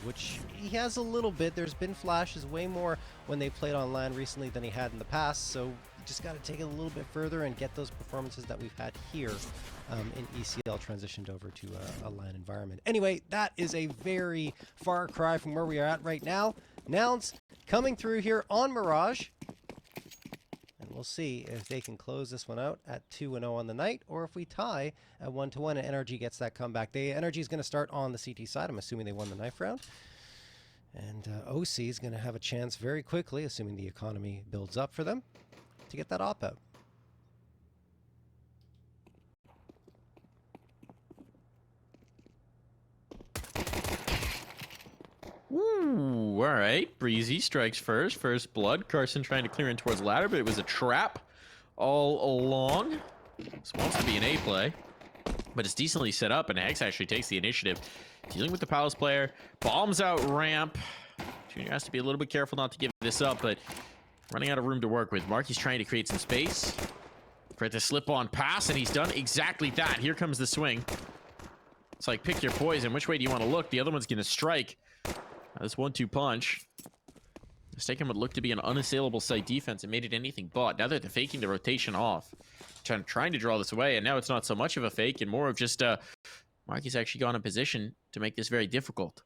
which he has a little bit. There's been flashes way more when they played on LAN recently than he had in the past, so you just got to take it a little bit further and get those performances that we've had here in ECL transitioned over to a LAN environment. Anyway, that is a very far cry from where we are at right now. Nouns coming through here on Mirage. And we'll see if they can close this one out at 2-0 on the night, or if we tie at 1-1 and NRG gets that comeback. NRG is going to start on the CT side. I'm assuming they won the knife round. And OC is going to have a chance very quickly, assuming the economy builds up for them, to get that op out. Ooh, all right. Brehze strikes first. First blood. Carson trying to clear in towards ladder, but it was a trap all along. This wants to be an A play, but it's decently set up, and Hex actually takes the initiative. Dealing with the Palace player. Bombs out ramp. Junior has to be a little bit careful not to give this up, but running out of room to work with. Marky's trying to create some space for it to slip on pass, and he's done exactly that. Here comes the swing. It's like, pick your poison. Which way do you want to look? The other one's going to strike. This 1-2 punch. Mistaken would look to be an unassailable site defense and made it anything but. Now they're faking the rotation off. Trying to draw this away, and now it's not so much of a fake and more of just Marky's actually gone in position to make this very difficult.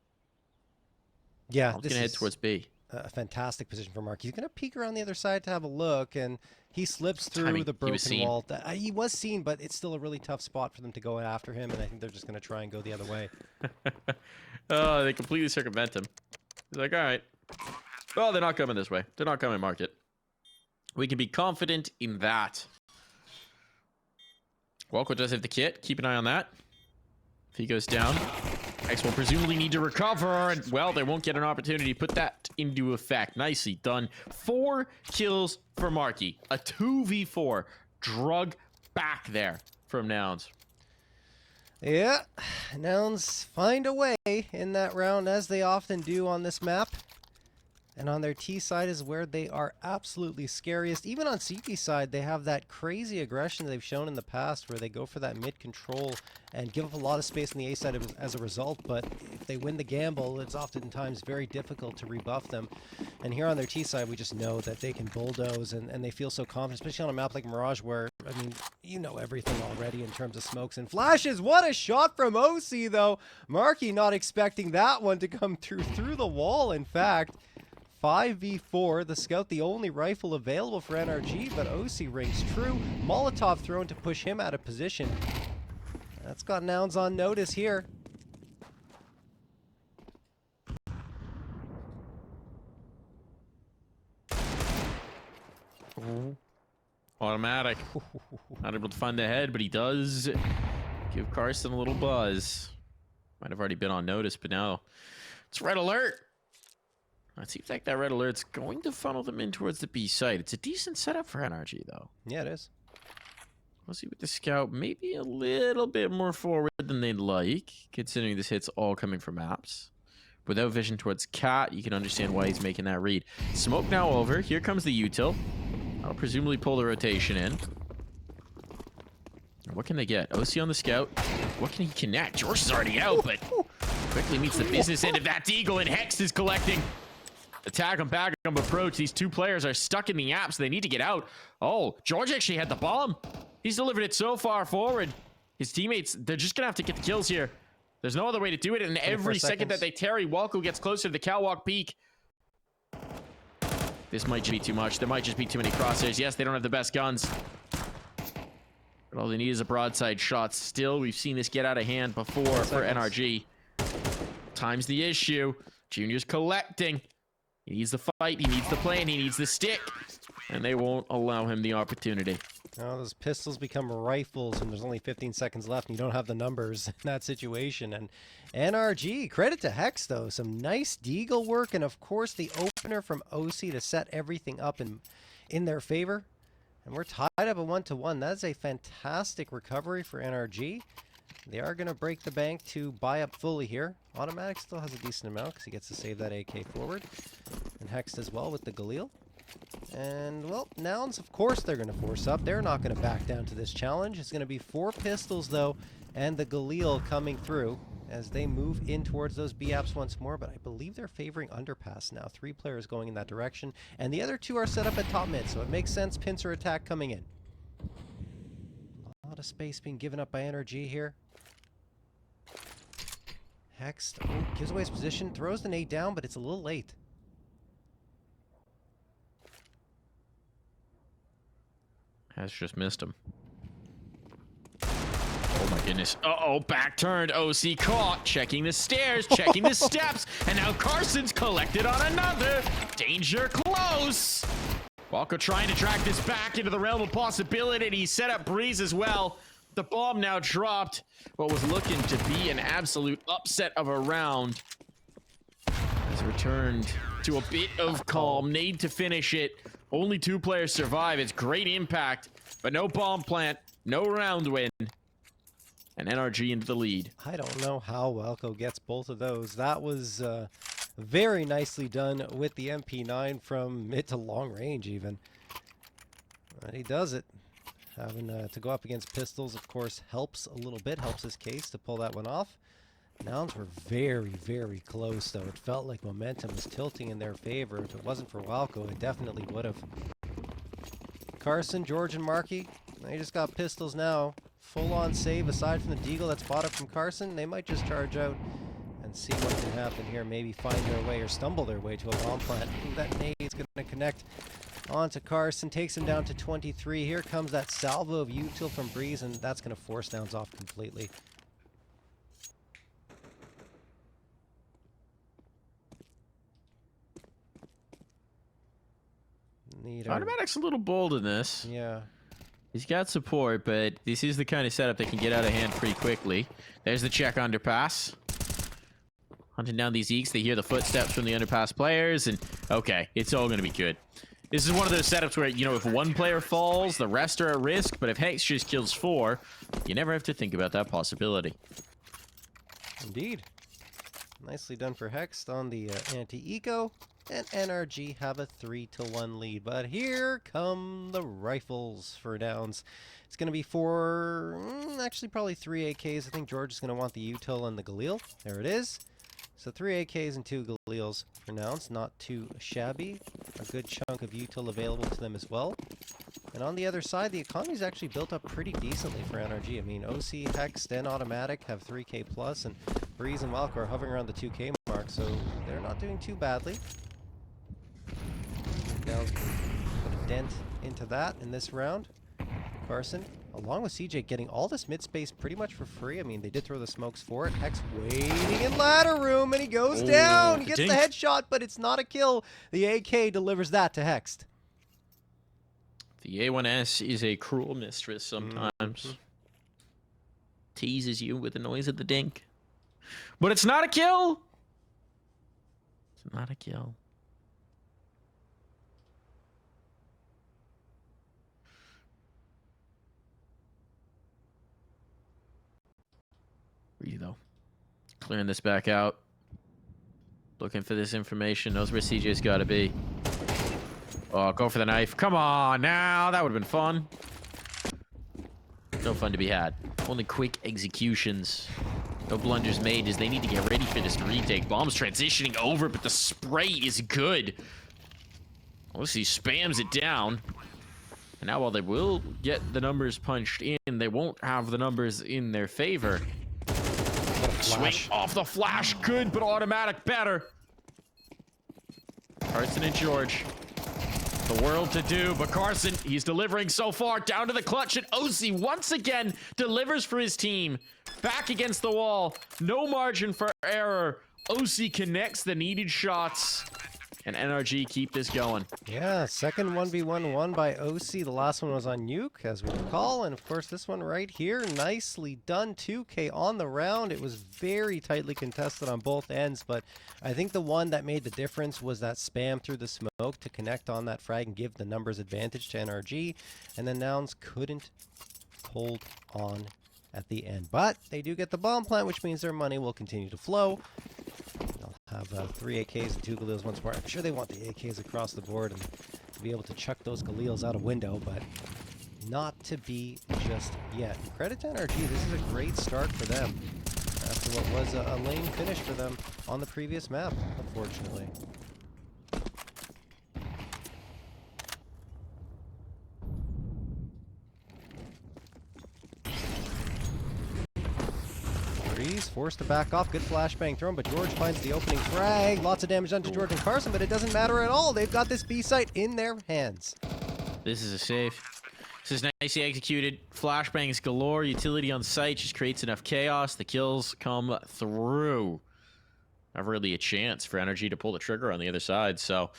Yeah, I'm going to head towards B. A fantastic position for Mark. He's going to peek around the other side to have a look, and he slips through the broken wall. He was seen, but it's still a really tough spot for them to go after him, and I think they're just going to try and go the other way. Oh, they completely circumvent him. He's like, all right. Well, they're not coming this way. They're not coming market. We can be confident in that. Walco does have the kit. Keep an eye on that. If he goes down, X will presumably need to recover, and, well, they won't get an opportunity to put that into effect. Nicely done. 4 kills for Marky. A 2v4. Drug back there from Nouns. Yeah, Nouns find a way in that round, as they often do on this map. And on their T side is where they are absolutely scariest. Even on CT side, they have that crazy aggression they've shown in the past where they go for that mid control and give up a lot of space on the A side as a result. But if they win the gamble, it's oftentimes very difficult to rebuff them. And here on their T side, we just know that they can bulldoze and they feel so confident, especially on a map like Mirage where, I mean, you know everything already in terms of smokes and flashes. What a shot from OC, though. Marky not expecting that one to come through the wall, in fact. 5v4, the Scout the only rifle available for NRG, but OC rings true. Molotov thrown to push him out of position. That's got Nouns on notice here. Automatic. Not able to find the head, but he does give Carson a little buzz. Might have already been on notice, but now it's red alert. It seems like that red alert's going to funnel them in towards the B site. It's a decent setup for NRG, though. Yeah, it is. We'll see with the Scout. Maybe a little bit more forward than they'd like, considering this hit's all coming from maps. Without vision towards Cat, you can understand why he's making that read. Smoke now over. Here comes the util. I'll presumably pull the rotation in. What can they get? OC on the Scout. What can he connect? Jeorge is already out, but quickly meets the business end of that Deagle, and Hex is collecting. Attack on back approach. These two players are stuck in the app, so they need to get out. Oh, Jeorge actually had the bomb. He's delivered it so far forward. His teammates, they're just going to have to get the kills here. There's no other way to do it, and every second that they tarry, Walco gets closer to the catwalk peak. This might be too much. There might just be too many crosshairs. Yes, they don't have the best guns, but all they need is a broadside shot. Still, we've seen this get out of hand before for NRG. Time's the issue. Junior's collecting. He needs the fight, he needs the plan, he needs the stick, and they won't allow him the opportunity. Now those pistols become rifles and there's only 15 seconds left and you don't have the numbers in that situation. And NRG, credit to Hex though, some nice Deagle work, and of course the opener from OC to set everything up in their favor. And we're tied up at 1-1. That's a fantastic recovery for NRG. They are going to break the bank to buy up fully here. Automatic still has a decent amount because he gets to save that AK forward. And Hex as well with the Galil. And, well, Nouns, of course they're going to force up. They're not going to back down to this challenge. It's going to be 4 pistols, though, and the Galil coming through. as they move in towards those B-apps once more, but I believe they're favoring underpass now. 3 players going in that direction, and the other 2 are set up at top mid, so it makes sense. Pincer attack coming in. A lot of space being given up by NRG here. Hex gives away his position, throws the nade down, but it's a little late. Has just missed him. Oh my goodness. Uh-oh, back turned. OC caught. Checking the stairs, checking the steps, and now Carson's collected on another. Danger close. Walker trying to track this back into the realm of possibility, and he set up Brehze as well. The bomb now dropped. What was looking to be an absolute upset of a round has returned to a bit of calm. Need to finish it. Only 2 players survive. It's great impact, but no bomb plant, no round win. And NRG into the lead. I don't know how Welko gets both of those. That was very nicely done with the MP9 from mid to long range even. But he does it. Having to go up against pistols, of course, helps a little bit. Helps his case to pull that one off. Nouns were very, very close, though. It felt like momentum was tilting in their favor. If it wasn't for Welko, it definitely would have. Carson, Jeorge, and Markey, they just got pistols now. Full-on save, aside from the deagle that's bought up from Carson. They might just charge out and see what can happen here. Maybe find their way or stumble their way to a bomb plant. That nade's going to connect onto Carson. Takes him down to 23. Here comes that salvo of util from Brehze, and that's going to force Nouns off completely. Automatic's a little bold in this. Yeah. He's got support, but this is the kind of setup that can get out of hand pretty quickly. There's the check underpass. Hunting down these Eeks, they hear the footsteps from the underpass players, and okay, it's all going to be good. This is one of those setups where, you know, if 1 player falls, the rest are at risk, but if Hex just kills 4, you never have to think about that possibility. Indeed. Nicely done for Hex on the anti-eco. And NRG have a 3-1 lead. But here come the rifles for Nouns. It's going to be 4, actually probably 3 AKs. I think Jeorge is going to want the util and the Galil. There it is. So 3 AKs and 2 Galils for Nouns. Not too shabby. A good chunk of util available to them as well. And on the other side, the economy's actually built up pretty decently for NRG. I mean, OC, Hex, and Automatic have 3k plus, and Brehze and Welko are hovering around the 2k mark, so they're not doing too badly. Nouns can put a dent into that in this round. Carson, along with CJ, getting all this mid space pretty much for free. I mean, they did throw the smokes for it. Hex waiting in ladder room, and he goes down. He gets the headshot, but it's not a kill. The AK delivers that to Hex. The A1S is a cruel mistress sometimes. Teases you with the noise of the dink. But it's not a kill! It's not a kill. Brehze, though. Clearing this back out. Looking for this information. Knows where CJ's got to be. Oh, go for the knife. Come on now. That would have been fun. No fun to be had. Only quick executions. No blunders made as they need to get ready for this retake. Bomb's transitioning over, but the spray is good. Let's see, spams it down. And now while they will get the numbers punched in, they won't have the numbers in their favor. Swing off the flash. Good, but Automatic better. Carson and Jeorge. The world to do, but Carson, he's delivering so far. Down to the clutch, and OC once again delivers for his team. Back against the wall. No margin for error. OC connects the needed shots. And NRG keep this going. Yeah, second 1v1 won by OC. The last one was on Nuke, as we recall. And of course, this one right here, nicely done. 2k on the round. It was very tightly contested on both ends, but I think the one that made the difference was that spam through the smoke to connect on that frag and give the numbers advantage to NRG. And then Nouns couldn't hold on at the end. But they do get the bomb plant, which means their money will continue to flow. Have 3 AKs and 2 Galils once more. I'm sure they want the AKs across the board and to be able to chuck those Galils out a window, but not to be just yet. Credit to NRG, this is a great start for them. after what was a lame finish for them on the previous map, unfortunately. Brehze forced to back off. Good flashbang thrown, but Jeorge finds the opening frag. Lots of damage done to Jeorge and Carson, but it doesn't matter at all. They've got this B site in their hands. This is a safe. This is nicely executed. Flashbangs galore. Utility on site just creates enough chaos. The kills come through. Not really a chance for NRG to pull the trigger on the other side, so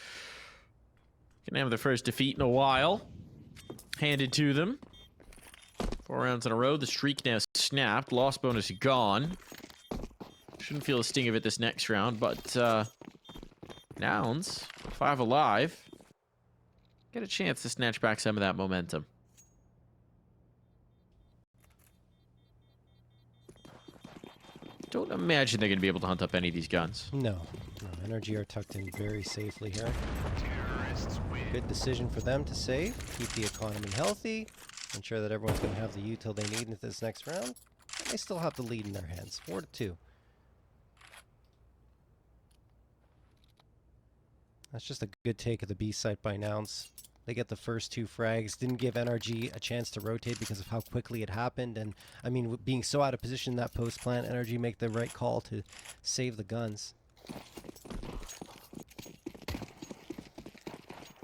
gonna have their first defeat in a while handed to them. 4 rounds in a row. The streak now snapped. Loss bonus gone. Shouldn't feel the sting of it this next round, but Nouns, 5 alive, get a chance to snatch back some of that momentum. Don't imagine they're going to be able to hunt up any of these guns. No. NRG are tucked in very safely here. Good decision for them to save, keep the economy healthy, ensure that everyone's going to have the util they need into this next round. And they still have the lead in their hands, 4-2. That's just a good take of the B site by Nouns. They get the first 2 frags. Didn't give NRG a chance to rotate because of how quickly it happened. And, I mean, being so out of position in that post plant, NRG make the right call to save the guns.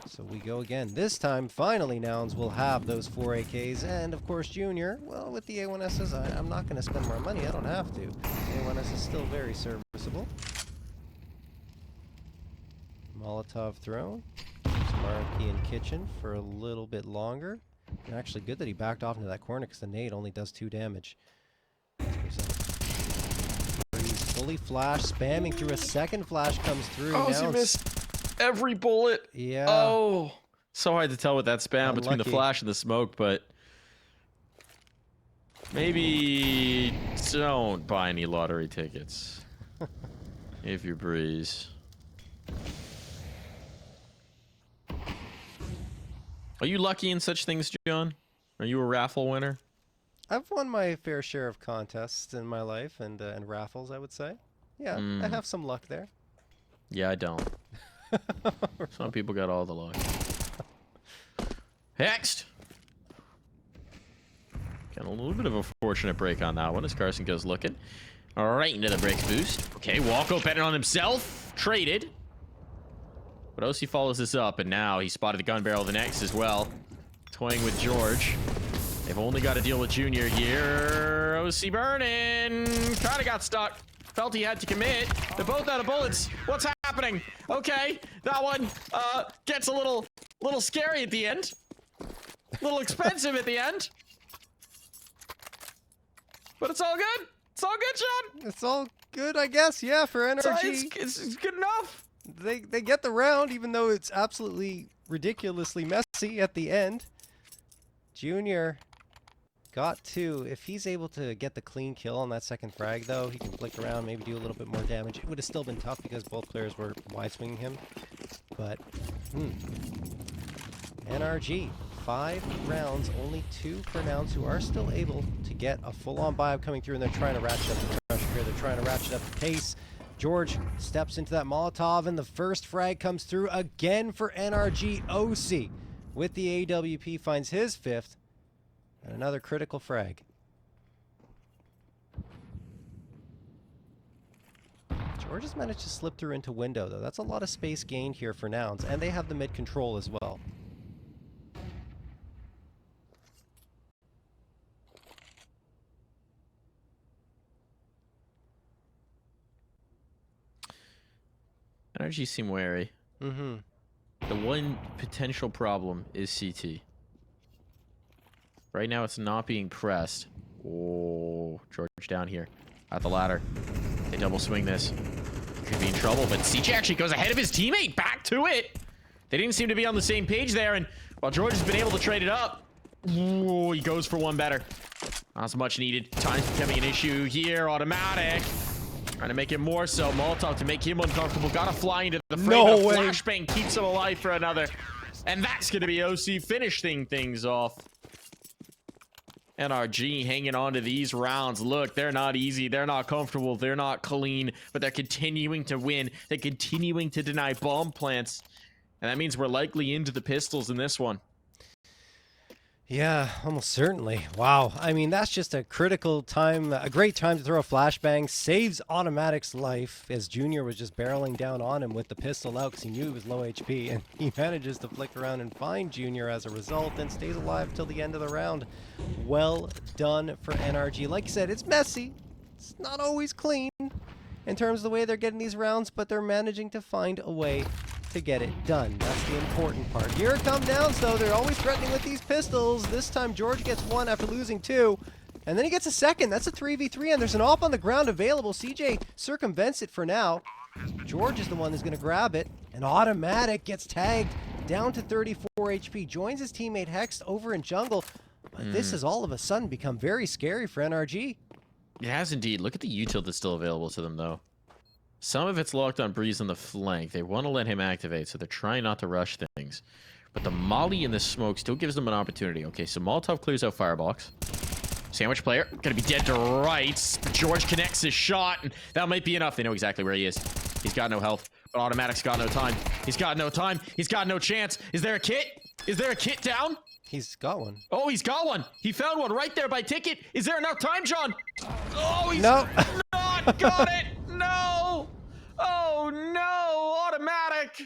So we go again. This time, finally, Nouns will have those 4 AKs. And, of course, Junior, well, with the A1Ss, I'm not going to spend more money. I don't have to. The A1S is still very serviceable. Molotov thrown. RP in kitchen for a little bit longer. And actually good that he backed off into that corner because the nade only does 2 damage. He's fully flashed, spamming through. A second flash comes through. Oh, he missed every bullet. Yeah. Oh, so hard to tell with that spam Unlucky. between the flash and the smoke, but maybe don't buy any lottery tickets if you're Brehze. Are you lucky in such things, John? Are you a raffle winner? I've won my fair share of contests in my life and raffles, I would say. Yeah, I have some luck there. Yeah, I don't. Some people got all the luck. Next! Got a little bit of a fortunate break on that one as Carson goes looking. All right, into the breaks boost. Okay, Walko betting on himself. Traded. But OC follows this up, and now he spotted the gun barrel of the next as well. Toying with Jeorge. They've only got to deal with Junior here. OC burning. Kind of got stuck. Felt he had to commit. They're both out of bullets. What's happening? Okay, that one gets a little scary at the end. A little expensive at the end. But it's all good. It's all good, Sean. It's all good, I guess, yeah, for NRG. It's good enough. They get the round, even though it's absolutely ridiculously messy at the end. Junior got 2. If he's able to get the clean kill on that second frag, though, he can flick around, maybe do a little bit more damage. It would have still been tough because both players were wide swinging him. But, NRG, 5 rounds, only 2 for Nouns, who are still able to get a full-on buy coming through, and they're trying to ratchet up the pressure here. They're trying to ratchet up the pace. Jeorge steps into that Molotov, and the first frag comes through again for NRG. OC with the AWP finds his 5th, and another critical frag. Jeorge has managed to slip through into window, though. That's a lot of space gained here for Nouns, and they have the mid control as well. NRG seem wary. The one potential problem is CT. Right now it's not being pressed. Oh, Jeorge down here at the ladder. They double swing this. Could be in trouble, but CT actually goes ahead of his teammate. Back to it. They didn't seem to be on the same page there, and while Jeorge has been able to trade it up, ooh, he goes for one better. Not as much needed. Time's becoming an issue here. Automatic. Trying to make it more so. Molotov to make him uncomfortable. Gotta fly into the frame. No way. Flashbang keeps him alive for another. And that's going to be OC finishing things off. NRG hanging on to these rounds. Look, they're not easy. They're not comfortable. They're not clean. But they're continuing to win. They're continuing to deny bomb plants. And that means we're likely into the pistols in this one. Yeah, almost certainly. Wow. I mean, that's just a critical time, a great time to throw a flashbang. Saves Automatic's life as Junior was just barreling down on him with the pistol out because he knew he was low HP. And he manages to flick around and find Junior as a result and stays alive till the end of the round. Well done for NRG. Like you said, it's messy. It's not always clean in terms of the way they're getting these rounds, but they're managing to find a way to get it done. That's the important part. Here come Nouns, though. They're always threatening with these pistols. This time, Jeorge gets one after losing two. And then he gets a second. That's a 3v3, and there's an AWP on the ground available. CJ circumvents it for now. Jeorge is the one who's going to grab it. And Automatic gets tagged down to 34 HP. Joins his teammate Hex over in jungle. But this has all of a sudden become very scary for NRG. It has indeed. Look at the util that's still available to them, though. Some of it's locked on Brehze on the flank. They want to let him activate, so they're trying not to rush things. But the molly in the smoke still gives them an opportunity. Okay, so Molotov clears out Firebox. Sandwich player, gonna be dead to rights. Jeorge connects his shot, and that might be enough. They know exactly where he is. He's got no health, but Automatic's got no time. He's got no time. He's got no chance. Is there a kit? Is there a kit down? He's got one. Oh, he's got one. He found one right there by ticket. Is there enough time, John? Oh, he's no. not got it. No. Oh, no. Automatic.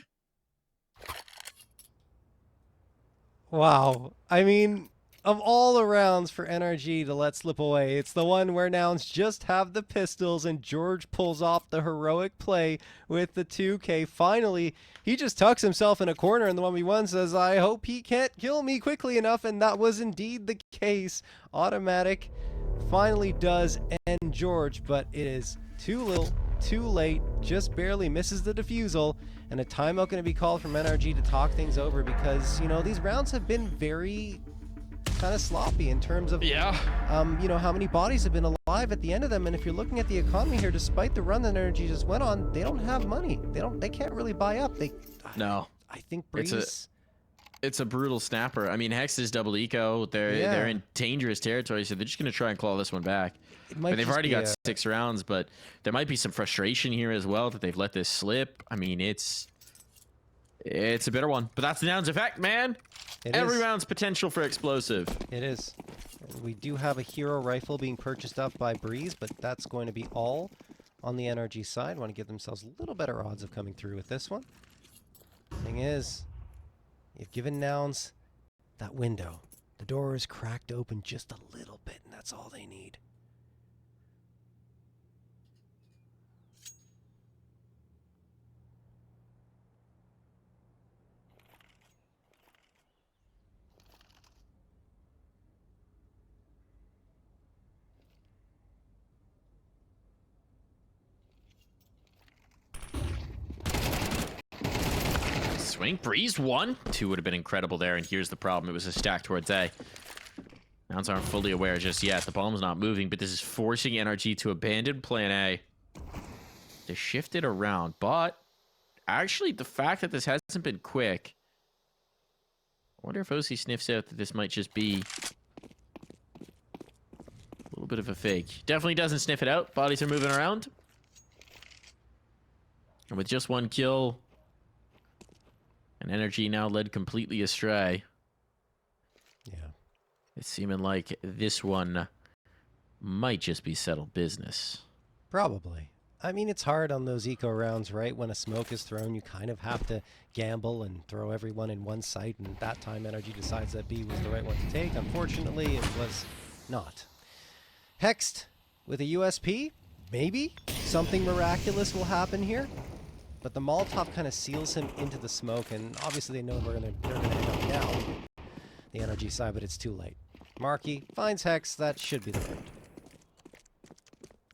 Wow. I mean, of all the rounds for NRG to let slip away, it's the one where Nouns just have the pistols and Jeorge pulls off the heroic play with the 2K. Finally, he just tucks himself in a corner and the 1v1 says, I hope he can't kill me quickly enough, and that was indeed the case. Automatic finally does end Jeorge, but it is too little, too late, just barely misses the defusal, and a timeout going to be called from NRG to talk things over because, you know, these rounds have been very kind of sloppy in terms of, you know, how many bodies have been alive at the end of them. And if you're looking at the economy here, despite the run that NRG just went on, they don't have money. They can't really buy up. No. I think Brehze... It's a brutal snapper. I mean, Hex is double eco. They're in dangerous territory, so they're just going to try and claw this one back. But they've already got 6 rounds, but there might be some frustration here as well that they've let this slip. I mean, it's a bitter one. But that's the Nouns effect, man. Every round's potential for explosive. It is. We do have a hero rifle being purchased up by Brehze, but that's going to be all on the NRG side. Want to give themselves a little better odds of coming through with this one. Thing is, you've given Nouns that window. The door is cracked open just a little bit, and that's all they need. Swing. Brehze 1. 2 would have been incredible there, and here's the problem. It was a stack towards A. Nouns aren't fully aware just yet. The bomb's not moving, but this is forcing NRG to abandon plan A. They shift it around, but actually the fact that this hasn't been quick, I wonder if OC sniffs out that this might just be a little bit of a fake. Definitely doesn't sniff it out. Bodies are moving around. And with just 1 kill, and NRG now led completely astray. Yeah. It's seeming like this one might just be settled business. Probably. I mean, it's hard on those eco rounds, right? When a smoke is thrown, you kind of have to gamble and throw everyone in one site, and that time NRG decides that B was the right one to take. Unfortunately, it was not. Hexed with a USP? Maybe? Something miraculous will happen here? But the Molotov kind of seals him into the smoke, and obviously they know they're gonna end up down the NRG side, but it's too late. Marky finds Hex. That should be the round.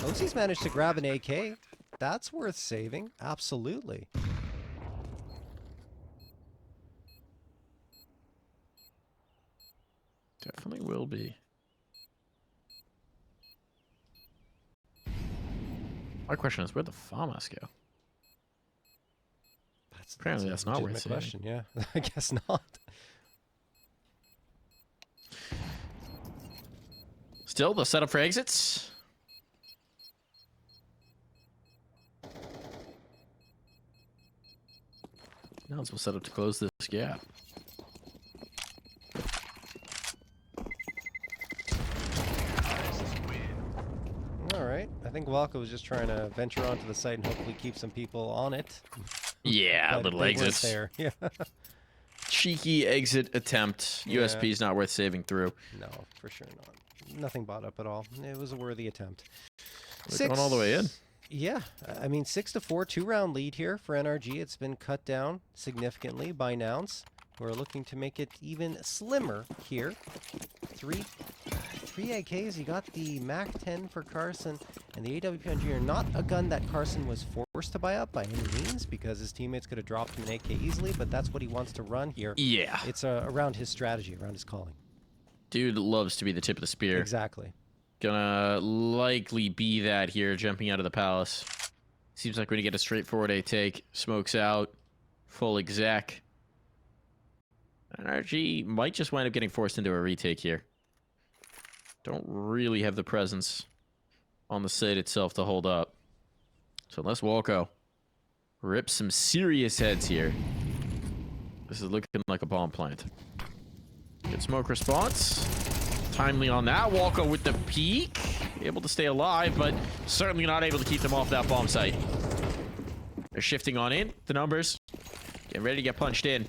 OC's managed to grab an AK. That's worth saving. Absolutely. Definitely will be. My question is, where'd the FAMAS go? Apparently that's not worth saving. Question, yeah. I guess not. Still the setup for exits. Nouns will set up to close this gap. All right. I think Walker was just trying to venture onto the site and hopefully keep some people on it. Yeah, But little they weren't exits. there. Yeah. Cheeky exit attempt. Yeah. USP is not worth saving through. No, for sure not. Nothing bought up at all. It was a worthy attempt. They're going all the way in. Yeah, I mean 6-4, 2-round lead here for NRG. It's been cut down significantly by Nouns, who are looking to make it even slimmer here. Three AKs. You got the Mac 10 for Carson and the AWP on Junior. Not a gun that Carson was forced to buy up by any means, because his teammates could have dropped him an AK easily, but that's what he wants to run here. Yeah. It's around his strategy, around his calling. Dude loves to be the tip of the spear. Exactly. Gonna likely be that here, jumping out of the palace. Seems like we're gonna get a straightforward A take. Smokes out. Full exec. NRG might just wind up getting forced into a retake here. Don't really have the presence on the site itself to hold up. So unless Walco rips some serious heads here, this is looking like a bomb plant. Good smoke response. Timely on that. Walco with the peek. Able to stay alive, but certainly not able to keep them off that bomb site. They're shifting on in. The numbers. Getting ready to get punched in.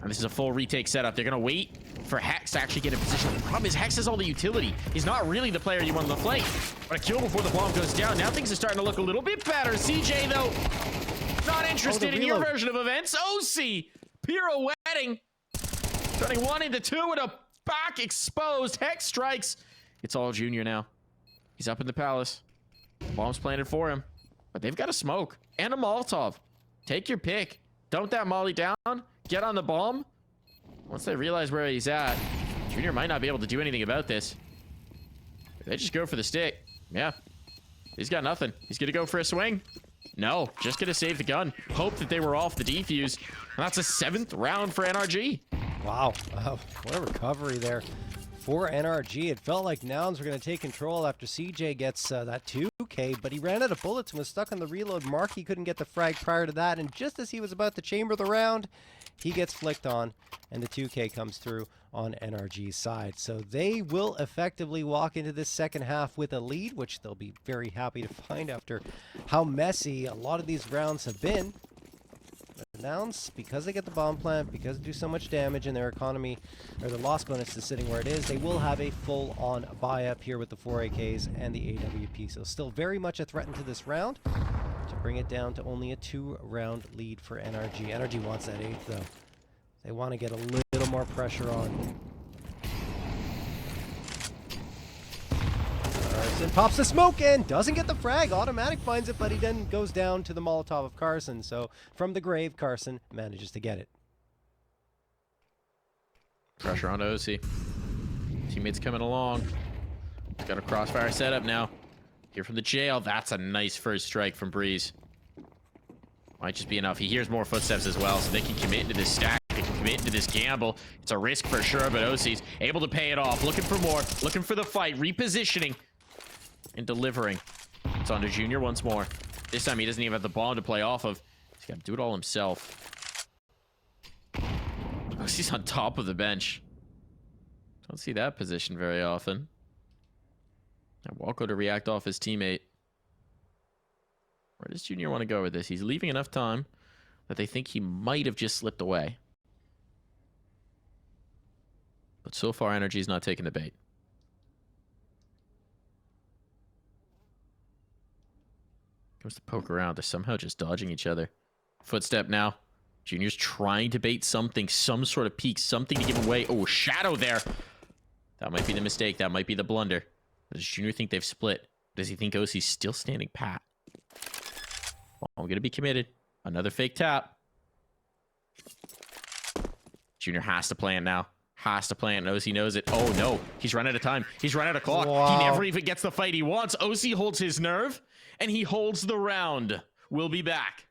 And this is a full retake setup. They're going to wait for Hex to actually get in position. The problem is Hex has all the utility. He's not really the player you want to play. But a kill before the bomb goes down. Now things are starting to look a little bit better. CJ, though, not interested in your version of events. OC pirouetting. Turning 1 into 2 with a back exposed. Hex strikes. It's all Junior now. He's up in the palace. Bomb's planted for him. But they've got a smoke and a Molotov. Take your pick. Dump that molly down. Get on the bomb. Once they realize where he's at, Junior might not be able to do anything about this. They just go for the stick. Yeah. He's got nothing. He's going to go for a swing. No. Just going to save the gun. Hope that they were off the defuse. And that's a 7th round for NRG. Wow. What a recovery there for NRG. It felt like Nouns were going to take control after CJ gets that 2K, but he ran out of bullets and was stuck on the reload mark. He couldn't get the frag prior to that, and just as he was about to chamber the round, he gets flicked on, and the 2K comes through on NRG's side. So they will effectively walk into this second half with a lead, which they'll be very happy to find after how messy a lot of these rounds have been. Nouns, because they get the bomb plant, because they do so much damage and their economy, or the loss bonus is sitting where it is, they will have a full-on buy-up here with the 4 AKs and the AWP. So still very much a threat into this round to bring it down to only a 2-round lead for NRG. NRG wants that 8th, though. They want to get a little more pressure on. Carson pops the smoke in, doesn't get the frag, automatic finds it, but he then goes down to the Molotov of Carson. So from the grave, Carson manages to get it. Pressure on OC. Teammates coming along. He's got a crossfire setup now. Here from the jail. That's a nice first strike from Brehze. Might just be enough. He hears more footsteps as well, so they can commit into this stack. They can commit into this gamble. It's a risk for sure, but OC's able to pay it off. Looking for more. Looking for the fight. Repositioning. And delivering. It's on to Junior once more. This time he doesn't even have the bomb to play off of. He's got to do it all himself. Oh, he's on top of the bench. Don't see that position very often. Now Walco to react off his teammate. Where does Junior want to go with this? He's leaving enough time that they think he might have just slipped away. But so far, NRG's not taking the bait. Comes to poke around. They're somehow just dodging each other. Footstep now. Junior's trying to bait something, some sort of peek, something to give away. Oh, shadow there. That might be the mistake. That might be the blunder. Does Junior think they've split? Does he think OC's still standing pat? Well, I'm going to be committed. Another fake tap. Junior has to plan now. Has to plan. OC knows it. Oh, no. He's run out of time. He's run out of clock. Wow. He never even gets the fight he wants. OC holds his nerve, and he holds the round. We'll be back.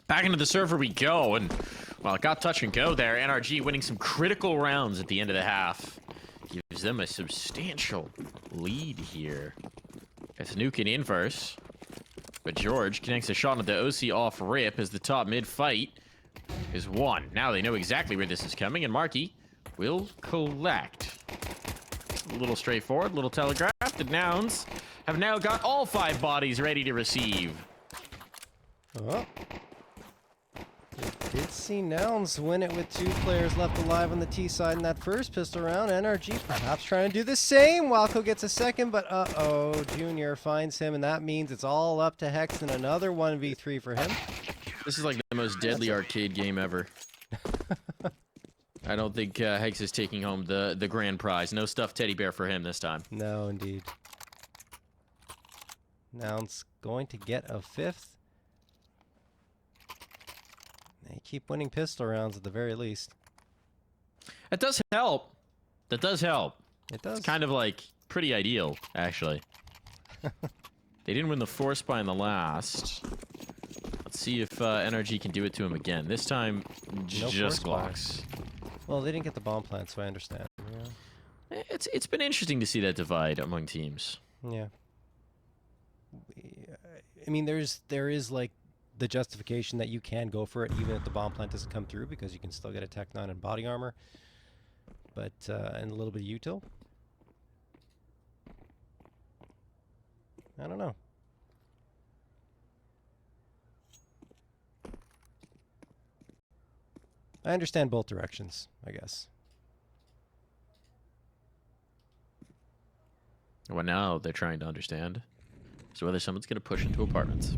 Back into the server we go, and, well, it got touch and go there. NRG winning some critical rounds at the end of the half. Gives them a substantial lead here. It's Nuke in inverse. But Jeorge connects a shot at the OC off rip as the top mid fight is won. Now they know exactly where this is coming, and Marky will collect. A little straightforward, a little telegraphed. The Nouns have now got all 5 bodies ready to receive. Oh. We did see Nouns win it with 2 players left alive on the T side in that first pistol round. NRG perhaps trying to do the same. Walco gets a second, but uh-oh. Junior finds him, and that means it's all up to Hex and another 1v3 for him. This is like the most deadly arcade game ever. I don't think Hex is taking home the grand prize. No stuffed teddy bear for him this time. No, indeed. Nouns going to get a 5th. They keep winning pistol rounds at the very least. That does help. That does help. It does. It's kind of like pretty ideal, actually. They didn't win the force buy in the last. Let's see if NRG can do it to him again. This time, just Glocks. Well, they didn't get the bomb plant, so I understand. Yeah. It's been interesting to see that divide among teams. Yeah. I mean, there is like the justification that you can go for it even if the bomb plant doesn't come through, because you can still get a Tech 9 and body armor, but and a little bit of util. I don't know. I understand both directions, I guess. Well, now they're trying to understand. So whether someone's going to push into apartments.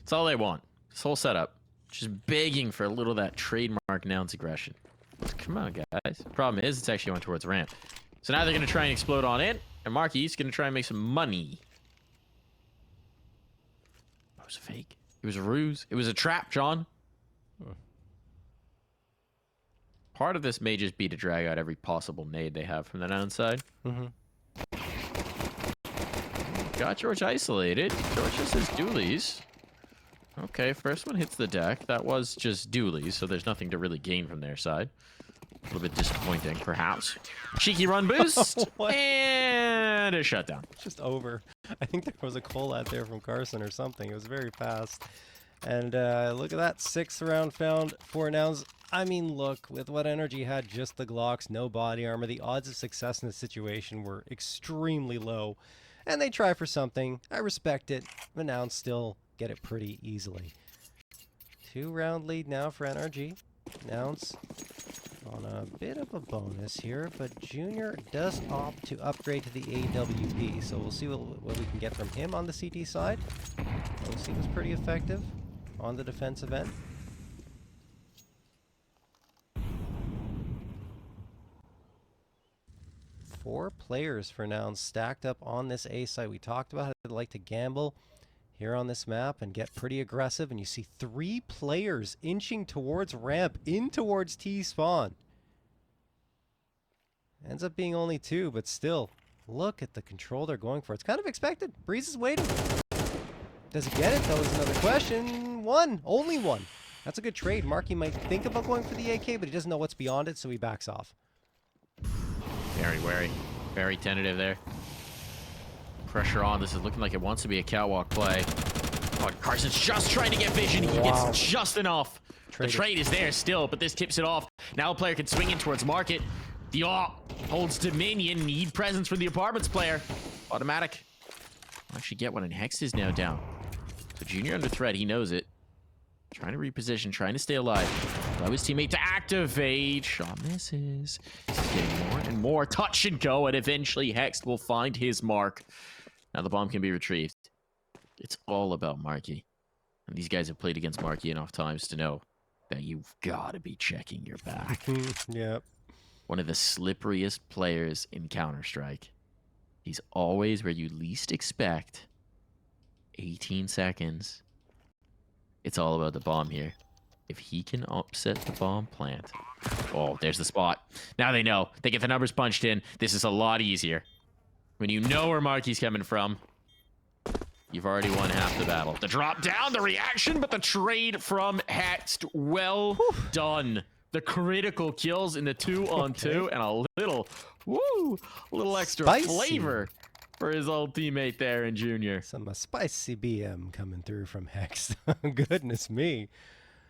It's all they want. This whole setup. Just begging for a little of that trademark Nouns aggression. Come on, guys. Problem is, it's actually going towards ramp. So now they're going to try and explode on it. And Marky's going to try and make some money. It was a fake. It was a ruse. It was a trap, John. Part of this may just be to drag out every possible nade they have from the Nouns side. Got Jeorge isolated. Jeorge just has dualies. Okay, first one hits the deck. That was just dualies, so there's nothing to really gain from their side. A little bit disappointing, perhaps. Cheeky run boost. And a shutdown. It's just over. I think there was a call out there from Carson or something. It was very fast. And look at that. 6th round found for Nouns. I mean, look, with what NRG had, just the Glocks, no body armor, the odds of success in this situation were extremely low. And they try for something. I respect it. But Nouns still get it pretty easily. 2-round lead now for NRG. Nouns on a bit of a bonus here, but Junior does opt to upgrade to the AWP. So we'll see what we can get from him on the CT side. OC was pretty effective on the defensive end. Four players for Nouns stacked up on this A site. We talked about how they like to gamble here on this map and get pretty aggressive, and you see 3 players inching towards ramp, in towards T spawn. Ends up being only 2, but still, look at the control they're going for. It's kind of expected. Brehze is waiting. Does he get it, though, is another question. 1, only 1. That's a good trade. Marky might think about going for the AK, but he doesn't know what's beyond it, so he backs off. Very wary. Very tentative there. Pressure on. This is looking like it wants to be a catwalk play. Oh, Carson's just trying to get vision. He gets just enough. The trade is there still, but this tips it off. Now a player can swing in towards market. The holds dominion. Need presence for the apartments player. Automatic. Actually get one, and Hex is now down. So Junior under threat. He knows it. Trying to reposition, trying to stay alive. Allow his teammate to activate. Shot misses. He's getting more and more touch and go, and eventually Hex will find his mark. Now the bomb can be retrieved. It's all about Marky. And these guys have played against Marky enough times to know that you've got to be checking your back. Yep. One of the slipperiest players in Counter-Strike. He's always where you least expect. 18 seconds. It's all about the bomb here. If he can upset the bomb plant. Oh, there's the spot. Now they know. They get the numbers punched in. This is a lot easier. When you know where Marky's coming from. You've already won half the battle. The drop down, the reaction, but the trade from Hexed. Well done. The critical kills in the 2-on-2 and a little extra Spicy. flavor for his old teammate there in Junior. Some spicy BM coming through from Hex. Goodness me.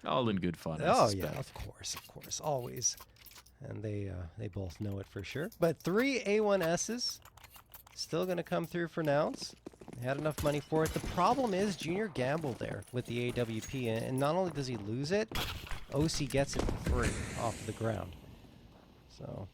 All in good fun. I Oh suspect. yeah, of course, always. And they both know it for sure. But 3 A1Ss still going to come through for Nouns. They had enough money for it. The problem is Junior gambled there with the AWP, and not only does he lose it, OC gets it for free off the ground. So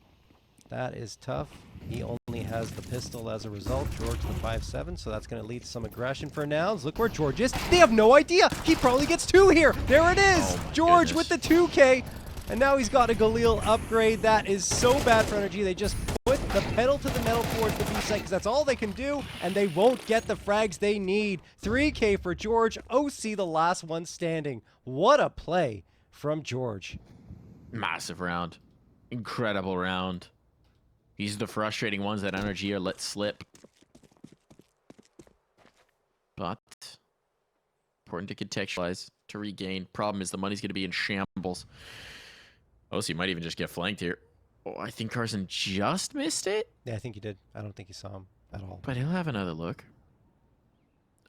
that is tough. He only has the pistol as a result. Jeorge the 5.7, so that's going to lead to some aggression for Nouns. Look where Jeorge is. They have no idea. He probably gets 2 here. There it is. Oh Jeorge goodness. with the 2K. And now he's got a Galil upgrade. That is so bad for NRG. They just put the pedal to the metal towards the B site because that's all they can do, and they won't get the frags they need. 3K for Jeorge. OC the last one standing. What a play from Jeorge. Massive round. Incredible round. These are the frustrating ones that NRG are let slip. But important to contextualize, to regain. Problem is the money's going to be in shambles. OC might even just get flanked here. Oh, I think Carson just missed it. Yeah, I think he did. I don't think he saw him at all. But he'll have another look.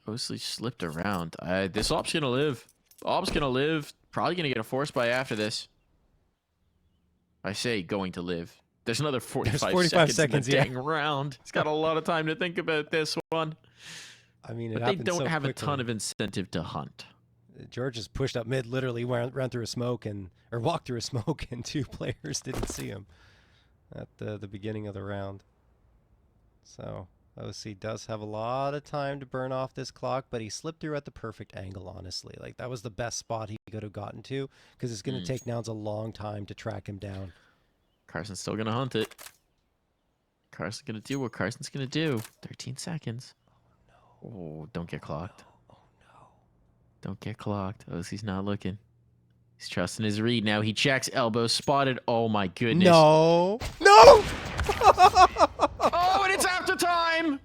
OC slipped around. This op's going to live. Op's going to live. Probably going to get a force buy after this. I say going to live. There's another 45 seconds in the dang round. He's got a lot of time to think about this one. I mean, But they don't have a ton of incentive to hunt. Jeorge just pushed up mid, literally ran through a smoke or walked through a smoke, and 2 players didn't see him at the beginning of the round. So OC does have a lot of time to burn off this clock, but he slipped through at the perfect angle, honestly. Like, that was the best spot he could have gotten to, because it's going to take Nouns a long time to track him down. Carson's still going to hunt it. Carson's going to do what Carson's going to do. 13 seconds. Oh, no. Oh, don't get clocked. Oh, no. Don't get clocked. OC's not looking. He's trusting his read now. He checks. Elbow spotted. Oh, my goodness. No. No! Oh, and it's after time.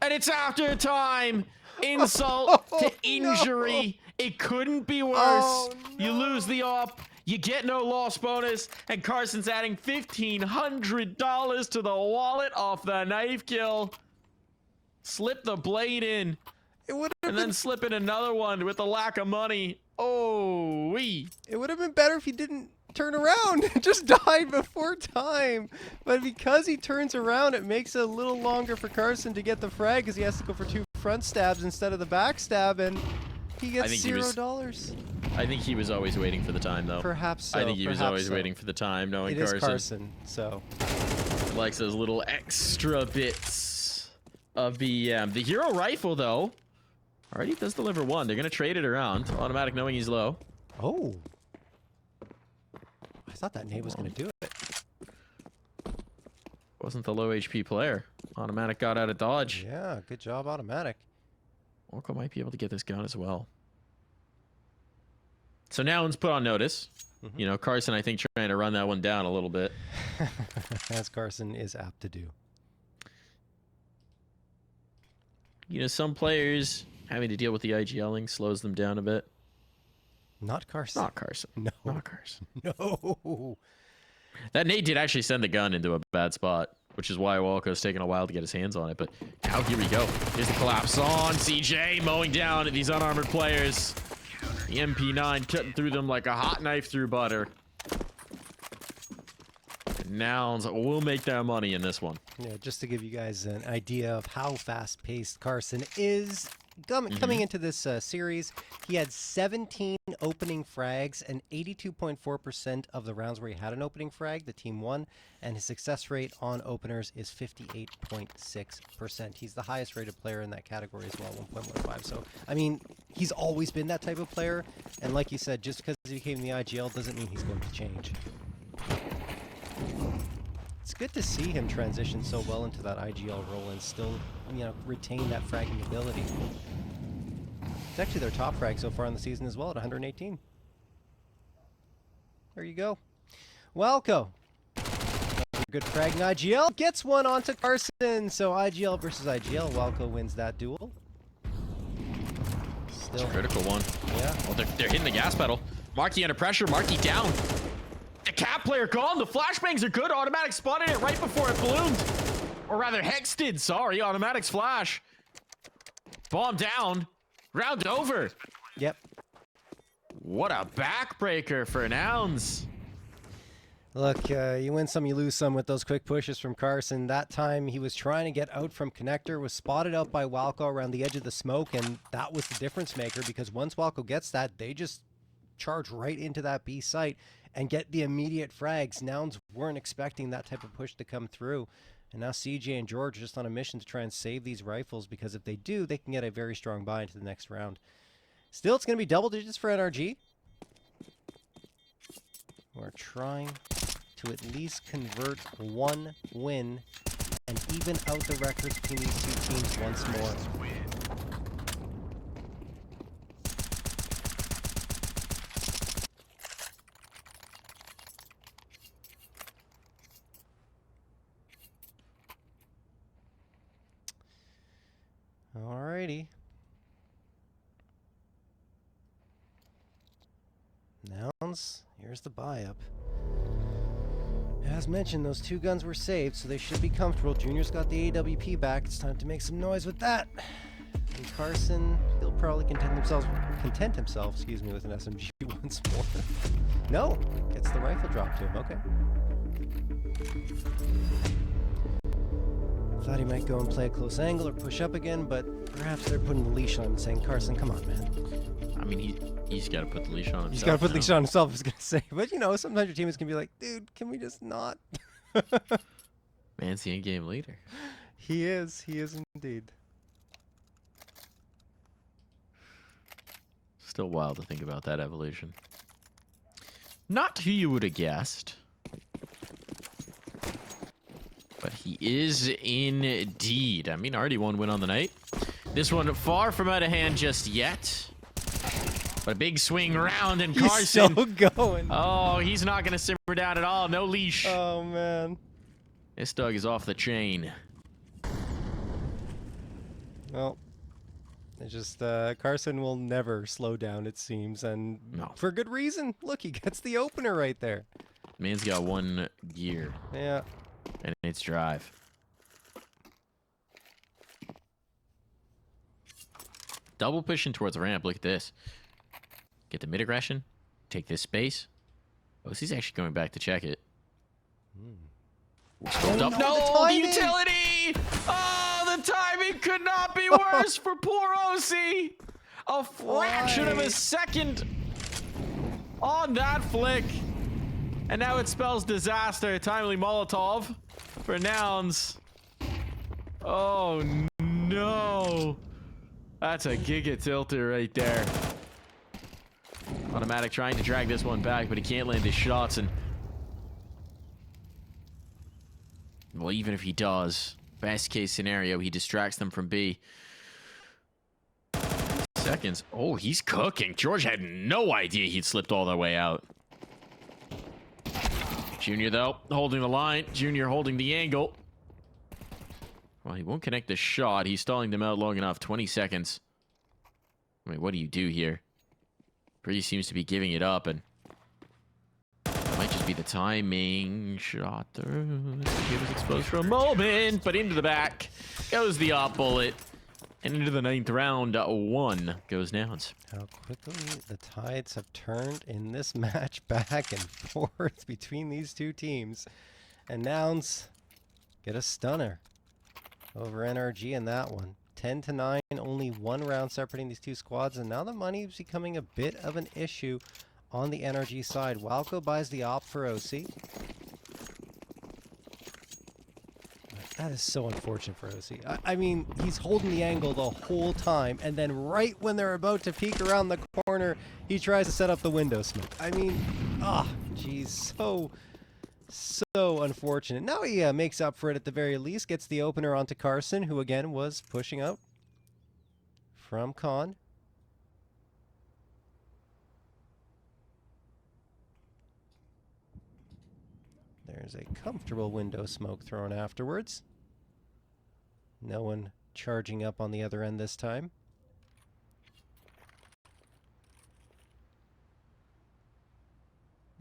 And it's after time. Insult to injury. No. It couldn't be worse. Oh, no. You lose the op. You get no loss bonus. And Carson's adding $1,500 to the wallet off the knife kill. Slip the blade in. And then slip in another one with the lack of money. Oh, wee. It would have been better if he didn't turn around. Just died before time. But because he turns around, it makes it a little longer for Carson to get the frag, because he has to go for 2 front stabs instead of the back stab, and he gets $0. I think he was always waiting for the time, though. Perhaps so. I think he was always waiting for the time, knowing It is Carson, so. Likes those little extra bits of BM. The hero rifle, though, already does deliver 1. They're going to trade it around. Automatic knowing he's low. Oh. I thought that nade was going to do it. Wasn't the low HP player. Automatic got out of dodge. Yeah, good job, Automatic. Orko might be able to get this gun as well. So now one's put on notice. You know, Carson, I think, trying to run that one down a little bit. As Carson is apt to do. You know, some players having to deal with the IGLing slows them down a bit. Not Carson. Not Carson. No. Not Carson. No. That nade did actually send the gun into a bad spot, which is why Walco's taking a while to get his hands on it. But now here we go. Here's the collapse on CJ, mowing down these unarmored players. The MP9 cutting through them like a hot knife through butter. Nouns will make their money in this one. Yeah, just to give you guys an idea of how fast-paced Carson is. Coming into this series, he had 17 opening frags, and 82.4% of the rounds where he had an opening frag, the team won, and his success rate on openers is 58.6%. He's the highest rated player in that category as well, 1.15. So, I mean, he's always been that type of player, and like you said, just because he became the IGL doesn't mean he's going to change. It's good to see him transition so well into that IGL role and still, you know, retain that fragging ability. It's actually their top frag so far in the season as well at 118. There you go. Welco. Good frag in IGL. Gets one onto Carson. So IGL versus IGL. Welco wins that duel. Still. Critical one. Yeah. Well, they're hitting the gas pedal. Marky under pressure. Marky down. The cap player gone. The flashbangs are good. Automatic spotted it right before it bloomed. Or rather, Hex did. Sorry. Automatic's flash. Bomb down. Round over. Yep. What a backbreaker for Nouns. Look, you win some, you lose some with those quick pushes from Carson. That time he was trying to get out from connector, was spotted out by Walco around the edge of the smoke, and that was the difference maker because once Walco gets that, they just charge right into that B site and get the immediate frags. Nouns weren't expecting that type of push to come through. And now CJ and Jeorge are just on a mission to try and save these rifles because if they do, they can get a very strong buy into the next round. Still, it's going to be double digits for NRG. We're trying to at least convert one win and even out the records between these two teams once more. Alrighty. Nouns, here's the buy-up. As mentioned, those two guns were saved, so they should be comfortable. Junior's got the AWP back. It's time to make some noise with that. And Carson, he'll probably content himself, excuse me, with an SMG once more. No, gets the rifle drop to him. Okay. Thought he might go and play a close angle or push up again, but perhaps they're putting the leash on him and saying, Carson, come on, man. I mean, he's got to put the leash on himself. He's got to put the leash on himself, I was going to say. But, you know, sometimes your teammates can be like, dude, can we just not? Man's the in-game leader. He is indeed. Still wild to think about that evolution. Not who you would have guessed. But he is indeed. I mean, already one win on the night. This one far from out of hand just yet. But a big swing round and Carson. He's so going. Oh, he's not going to simmer down at all. No leash. Oh, man. This dog is off the chain. Well, it's just Carson will never slow down, it seems. And no. For good reason. Look, he gets the opener right there. Man's got one gear. Yeah. And it's drive. Double pushing towards the ramp. Look at this. Get the mid aggression. Take this space. Oh, he's actually going back to check it. Scoped up. No, the utility! Oh, the timing could not be worse for poor OC. A fraction of a second on that flick. And now it spells disaster. Timely Molotov for Nouns. Oh, no. That's a giga tilter right there. Automatic trying to drag this one back, but he can't land his shots. And well, even if he does, best case scenario, he distracts them from B. Seconds. Oh, he's cooking. Jeorge had no idea he'd slipped all the way out. Junior, though, holding the line. Junior holding the angle. Well, he won't connect the shot. He's stalling them out long enough. 20 seconds. I mean, what do you do here? Brehze seems to be giving it up, and it might just be the timing shot. He was exposed for a moment, but into the back goes the op bullet. And into the 9th round, 1 goes Nouns. How quickly the tides have turned in this match back and forth between these two teams. And Nouns get a stunner over NRG in that one. 10-9, only 1 round separating these two squads, and now the money is becoming a bit of an issue on the NRG side. Walco buys the op for OC. That is so unfortunate for OC. I mean, he's holding the angle the whole time, and then right when they're about to peek around the corner, he tries to set up the window smoke. I mean, jeez, so unfortunate. Now he makes up for it at the very least, gets the opener onto Carson, who again was pushing out from Con. There's a comfortable window smoke thrown afterwards. No one charging up on the other end this time.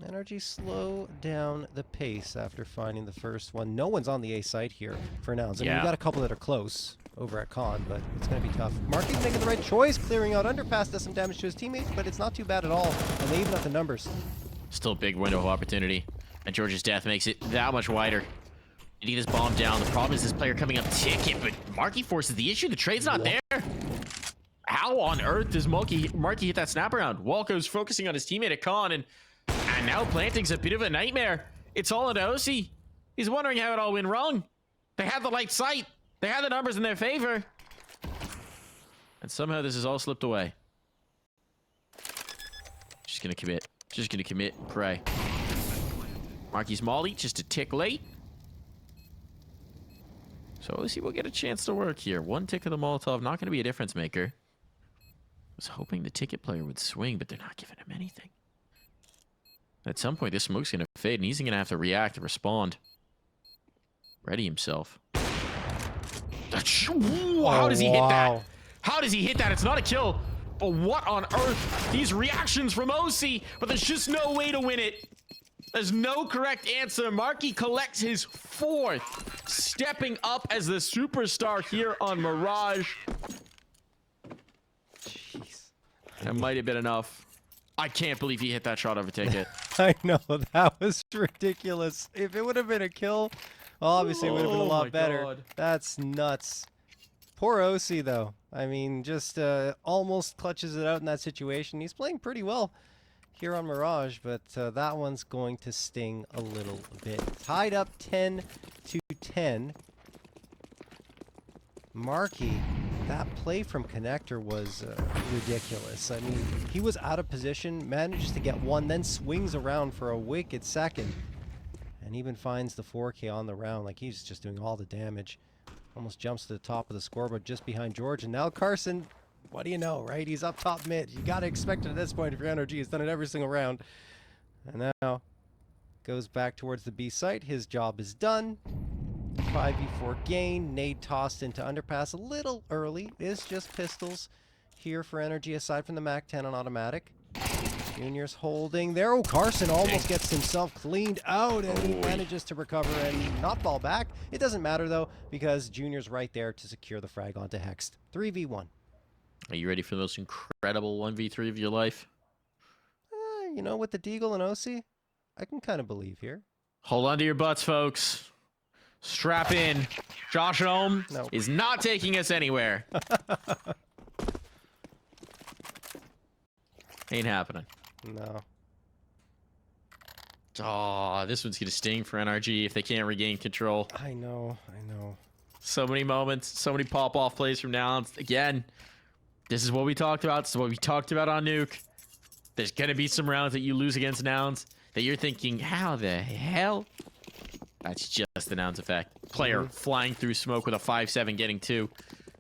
NRG slow down the pace after finding the first one. No one's on the A site here for Nouns. I mean, Yeah. we've got a couple that are close over at Con, but it's going to be tough. Marky's making the right choice, clearing out underpass, does some damage to his teammates, but it's not too bad at all. And they even up the numbers. Still a big window of opportunity. And Jeorge's death makes it that much wider. You need his bomb down. The problem is this player coming up ticket, but Marky forces the issue. The trade's not there. How on earth does Marky hit that snap around? Walco's focusing on his teammate at Con, and now planting's a bit of a nightmare. It's all into OC. He's wondering how it all went wrong. They had the light sight. They had the numbers in their favor. And somehow this has all slipped away. Just gonna commit. Just gonna commit and pray. Marky's molly just a tick late. So OC will get a chance to work here. One tick of the Molotov, not gonna be a difference maker. I was hoping the ticket player would swing, but they're not giving him anything. At some point, this smoke's going to fade, and he's going to have to react and respond. Ready himself. How does he hit that? How does he hit that? It's not a kill. But what on earth? These reactions from OC, but there's just no way to win it. There's no correct answer. Marky collects his 4th, stepping up as the superstar here on Mirage. Jeez. That might have been enough. I can't believe he hit that shot over ticket. I know, that was ridiculous. If it would have been a kill, obviously it would have been a Oh lot my better. God. That's nuts. Poor OC, though. I mean, just almost clutches it out in that situation. He's playing pretty well here on Mirage, but that one's going to sting a little bit. Tied up 10-10. Marky, that play from Connector was ridiculous. I mean, he was out of position, manages to get one, then swings around for a wicked second, and even finds the 4K on the round. Like, he's just doing all the damage. Almost jumps to the top of the scoreboard just behind Jeorge, and now Carson, what do you know, right? He's up top mid. You got to expect it at this point if you're NRG. He's done it every single round. And now goes back towards the B site. His job is done. 5v4 gain. Nade tossed into underpass a little early. Is just pistols here for NRG aside from the MAC-10 on automatic. Junior's holding there. Oh, Carson almost gets himself cleaned out, and he manages to recover and not fall back. It doesn't matter, though, because Junior's right there to secure the frag onto Hext. 3v1. Are you ready for the most incredible 1v3 of your life? You know, with the Deagle and OC, I can kind of believe here. Hold on to your butts, folks. Strap in. Josh Ohm is not taking us anywhere. Ain't happening. No. Oh, this one's gonna sting for NRG if they can't regain control. I know. So many moments, so many pop-off plays from Nouns. Again, this is what we talked about. This is what we talked about on Nuke. There's gonna be some rounds that you lose against Nouns that you're thinking, how the hell? That's just the Nouns effect. Player flying through smoke with a 5-7 getting 2.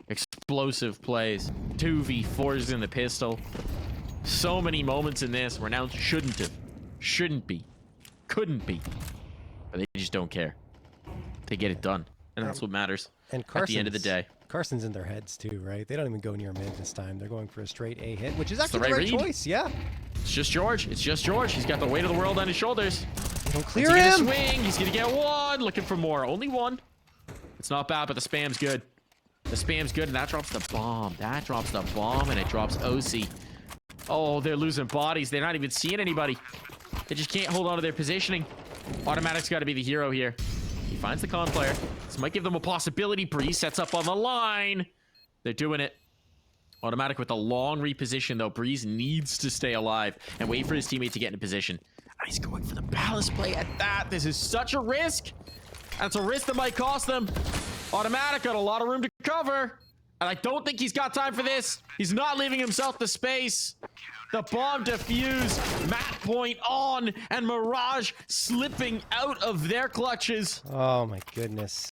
Explosive plays. 2v4s in the pistol. So many moments in this where Nouns shouldn't have. Shouldn't be. Couldn't be. But they just don't care. They get it done. And that's what matters And at the end of the day. Carson's in their heads too, right? They don't even go near mid this time. They're going for a straight A hit, which is actually the right choice. Yeah. It's just Jeorge. It's just Jeorge. He's got the weight of the world on his shoulders. Don't clear He's him. gonna swing. He's gonna get one. Looking for more. Only one. It's not bad, but the spam's good. The spam's good, and that drops the bomb. That drops the bomb, and it drops OC. Oh, they're losing bodies. They're not even seeing anybody. They just can't hold on to their positioning. Automatic's got to be the hero here. He finds the con player. This might give them a possibility. Brehze sets up on the line. They're doing it. Automatic with a long reposition, though. Brehze needs to stay alive and wait for his teammate to get into position. And he's going for the ballast play at that. This is such a risk. And it's a risk that might cost them. Automatic got a lot of room to cover. And I don't think he's got time for this. He's not leaving himself the space. The bomb defused, match point on, and Mirage slipping out of their clutches. Oh my goodness.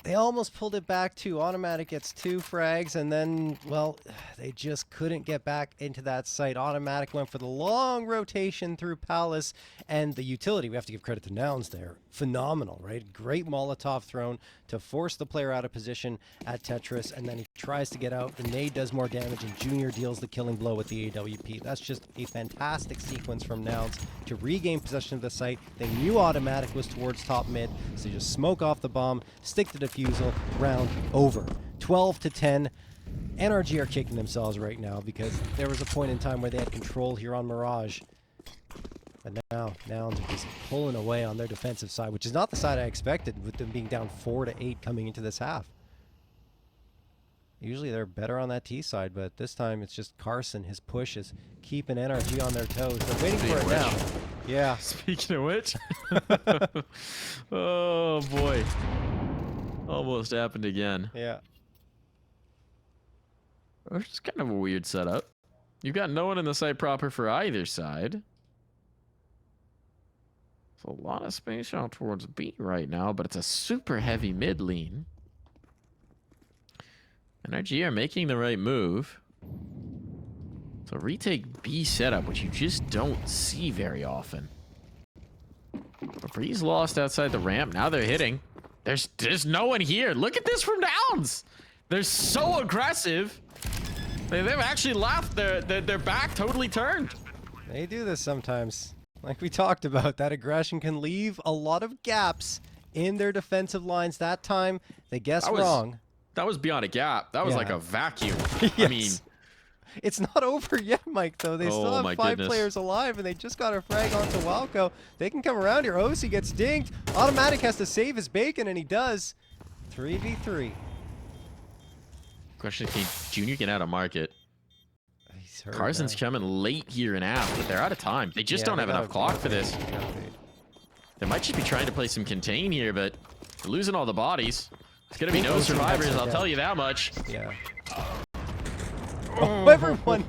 They almost pulled it back too. Automatic gets 2 frags, and then, well, they just couldn't get back into that site. Automatic went for the long rotation through Palace, and the utility, we have to give credit to Nouns there. Phenomenal, right? Great Molotov thrown to force the player out of position at Tetris, and then he tries to get out. The nade does more damage, and Junior deals the killing blow with the AWP. That's just a fantastic sequence from Nouns to regain possession of the site. They knew Automatic was towards top mid, so they just smoke off the bomb, stick the defusal, round over. 12-10. NRG are kicking themselves right now because there was a point in time where they had control here on Mirage. But now, Nouns are just pulling away on their defensive side, which is not the side I expected with them being down 4-8 coming into this half. Usually they're better on that T side, but this time it's just Carson. His push is keeping NRG on their toes. They're waiting for it now. Yeah. Speaking of which. Oh, boy. Almost happened again. Yeah. Which is kind of a weird setup. You've got no one in the site proper for either side. It's a lot of space out towards B right now, but it's a super heavy mid lean. NRG are making the right move. So retake B setup, which you just don't see very often. But Brehze lost outside the ramp. Now they're hitting. There's no one here. Look at this from Nouns. They're so aggressive. They've actually left. Their back totally turned. They do this sometimes. Like we talked about, that aggression can leave a lot of gaps in their defensive lines. That time, they guessed wrong. That was beyond a gap. That was like a vacuum. Yes. I mean, it's not over yet, Mike, though. They still have 5 players alive, and they just got a frag onto Walco. They can come around here. OC gets dinked. Automatic has to save his bacon, and he does. 3v3. Question is, can Junior get out of market? He's hurt Carson's coming late here in half, but they're out of time. They just don't have enough clock for this. They might just be trying to play some contain here, but they're losing all the bodies. It's going to be no survivors, I'll tell you that much. Yeah. Oh, everyone.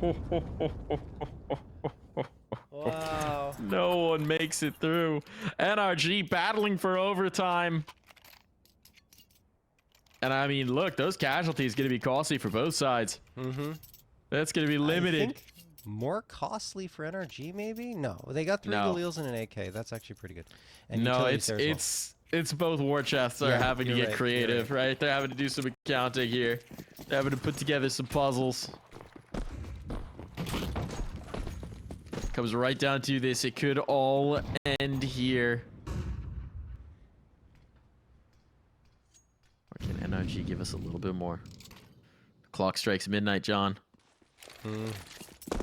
Wow. No one makes it through. NRG battling for overtime. And I mean, look, those casualties going to be costly for both sides. Mm-hmm. That's going to be limited. I think more costly for NRG, maybe? No, they got 3 Galils and an AK. That's actually pretty good. And no, it's both war chests are having to get creative, right? They're having to do some accounting here. They're having to put together some puzzles. Comes right down to this. It could all end here. Or can NRG give us a little bit more? The clock strikes midnight, John.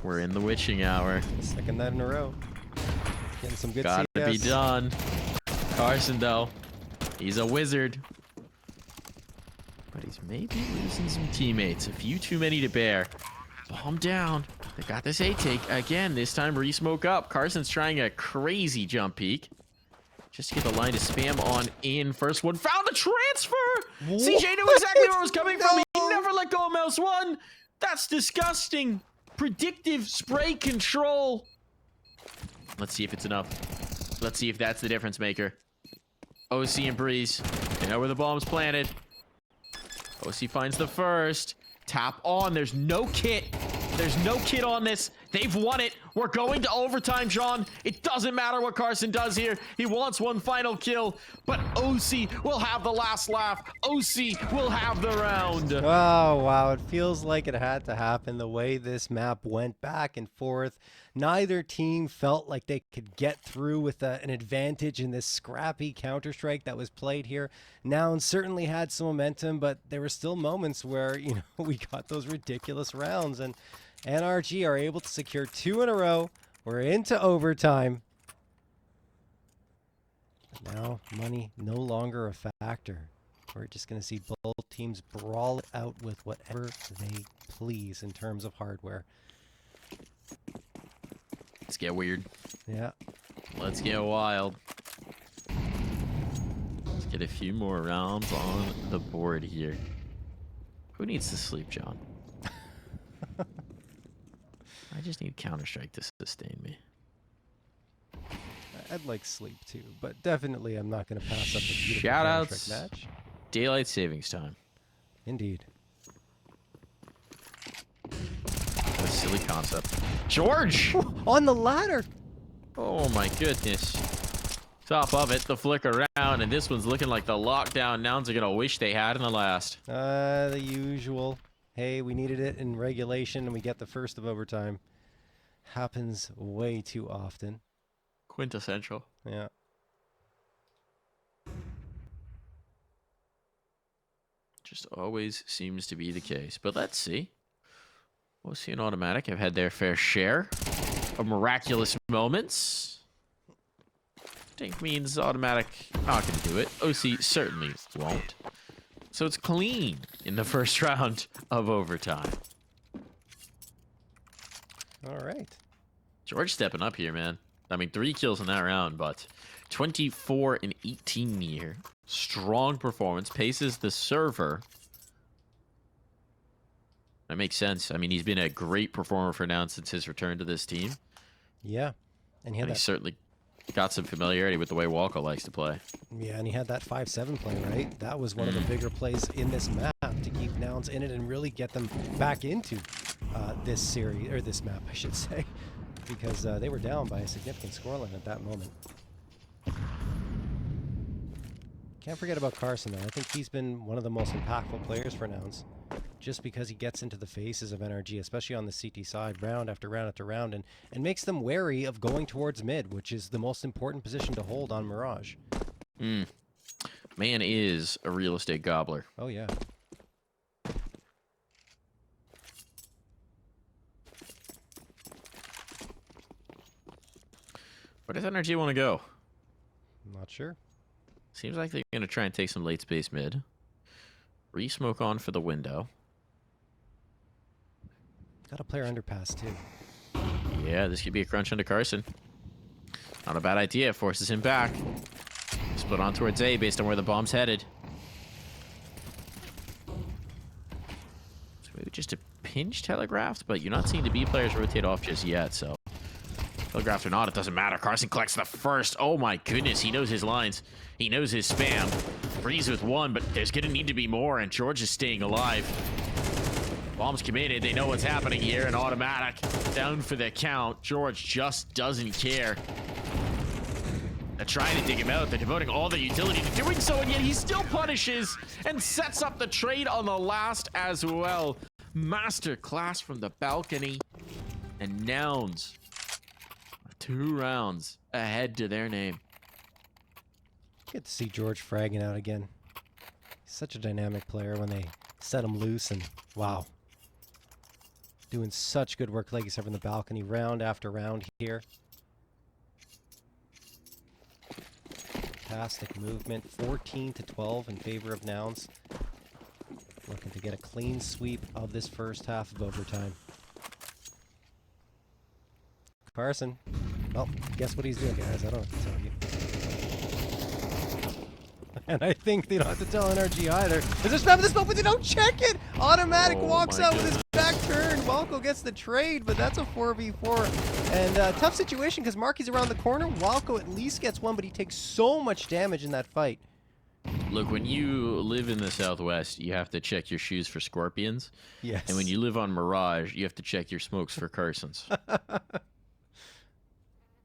We're in the witching hour. Second night in a row. Getting some good Gotta CS. be done. Carson, though, he's a wizard. But he's maybe losing some teammates. A few too many to bear. Bomb down. They got this A take again. This time re-smoke up. Carson's trying a crazy jump peek. Just to get the line to spam on in. First one. Found the transfer! What? CJ knew exactly where it was coming from. He never let go of mouse 1. That's disgusting. Predictive spray control. Let's see if it's enough. Let's see if that's the difference maker. OC and Brehze. They know where the bomb's planted. OC finds the first. Tap on. There's no kit. There's no kit on this. They've won it. We're going to overtime, John. It doesn't matter what Carson does here. He wants one final kill, but OC will have the last laugh. OC will have the round. Oh, wow. It feels like it had to happen the way this map went back and forth. Neither team felt like they could get through with an advantage in this scrappy Counter-Strike that was played here. Nouns certainly had some momentum, but there were still moments where, you know, we got those ridiculous rounds, and NRG are able to secure 2 in a row. We're into overtime. But now money no longer a factor. We're just going to see both teams brawl it out with whatever they please in terms of hardware. Let's get weird. Yeah. Let's get wild. Let's get a few more rounds on the board here. Who needs to sleep, John? I just need Counter-Strike to sustain me. I'd like sleep too, but definitely I'm not going to pass up a beautiful Shoutouts Counter-Strike match. daylight savings time. Indeed. What a silly concept. Jeorge! On the ladder! Oh my goodness. Top of it, the flick around, and this one's looking like the lockdown Nouns are gonna wish they had in the last. The usual. Hey, we needed it in regulation and we get the first of overtime. Happens way too often. Quintessential. Yeah. Just always seems to be the case. But let's see. We'll see an automatic. I've had their fair share of miraculous moments. Think means automatic not gonna do it. OC certainly won't. So it's clean in the first round of overtime. All right. Jeorge stepping up here, man. I mean, 3 kills in that round, but 24 and 18 here. Strong performance. Paces the server. That makes sense. I mean, he's been a great performer for Nouns since his return to this team. Yeah. And he Certainly got some familiarity with the way Walco likes to play. Yeah, and he had that 5-7 play, right? That was one of the bigger plays in this map to keep Nouns in it and really get them back into this series, or this map, I should say, because they were down by a significant scoreline at that moment. Can't forget about Carson, though. I think he's been one of the most impactful players for Nouns, just because he gets into the faces of NRG, especially on the CT side, round after round after round, and makes them wary of going towards mid, which is the most important position to hold on Mirage. Man is a real estate gobbler. Oh, yeah. Where does NRG want to go? I'm not sure. Seems like they're going to try and take some late space mid. Re-smoke on for the window. Got a player underpass, too. Yeah, this could be a crunch onto Carson. Not a bad idea. Forces him back. Split on towards A based on where the bomb's headed. So maybe just a pinch telegraphed, but you're not seeing the B players rotate off just yet, so... Telegraphed or not, it doesn't matter. Carson collects the first. Oh my goodness, he knows his lines. He knows his spam. Brehze with 1, but there's gonna need to be more, and Jeorge is staying alive. Bomb's committed. They know what's happening here. An automatic down for the count. Jeorge just doesn't care. They're trying to dig him out. They're devoting all their utility to doing so, and yet he still punishes and sets up the trade on the last as well. Masterclass from the balcony. And Nouns 2 rounds ahead to their name. Get to see Jeorge fragging out again. He's such a dynamic player when they set him loose, and wow. Doing such good work, like you said, from the balcony, round after round here. Fantastic movement, 14-12 in favor of Nouns. Looking to get a clean sweep of this first half of overtime. Carson. Well, guess what he's doing, guys. I don't have to tell you. And I think they don't have to tell NRG either. There's a spam in this moment, but they don't check it! Automatic walks out with his back turn. Walco gets the trade, but that's a 4v4. And tough situation because Marky's around the corner. Walco at least gets 1, but he takes so much damage in that fight. Look, when you live in the Southwest, you have to check your shoes for scorpions. Yes. And when you live on Mirage, you have to check your smokes for Carsons.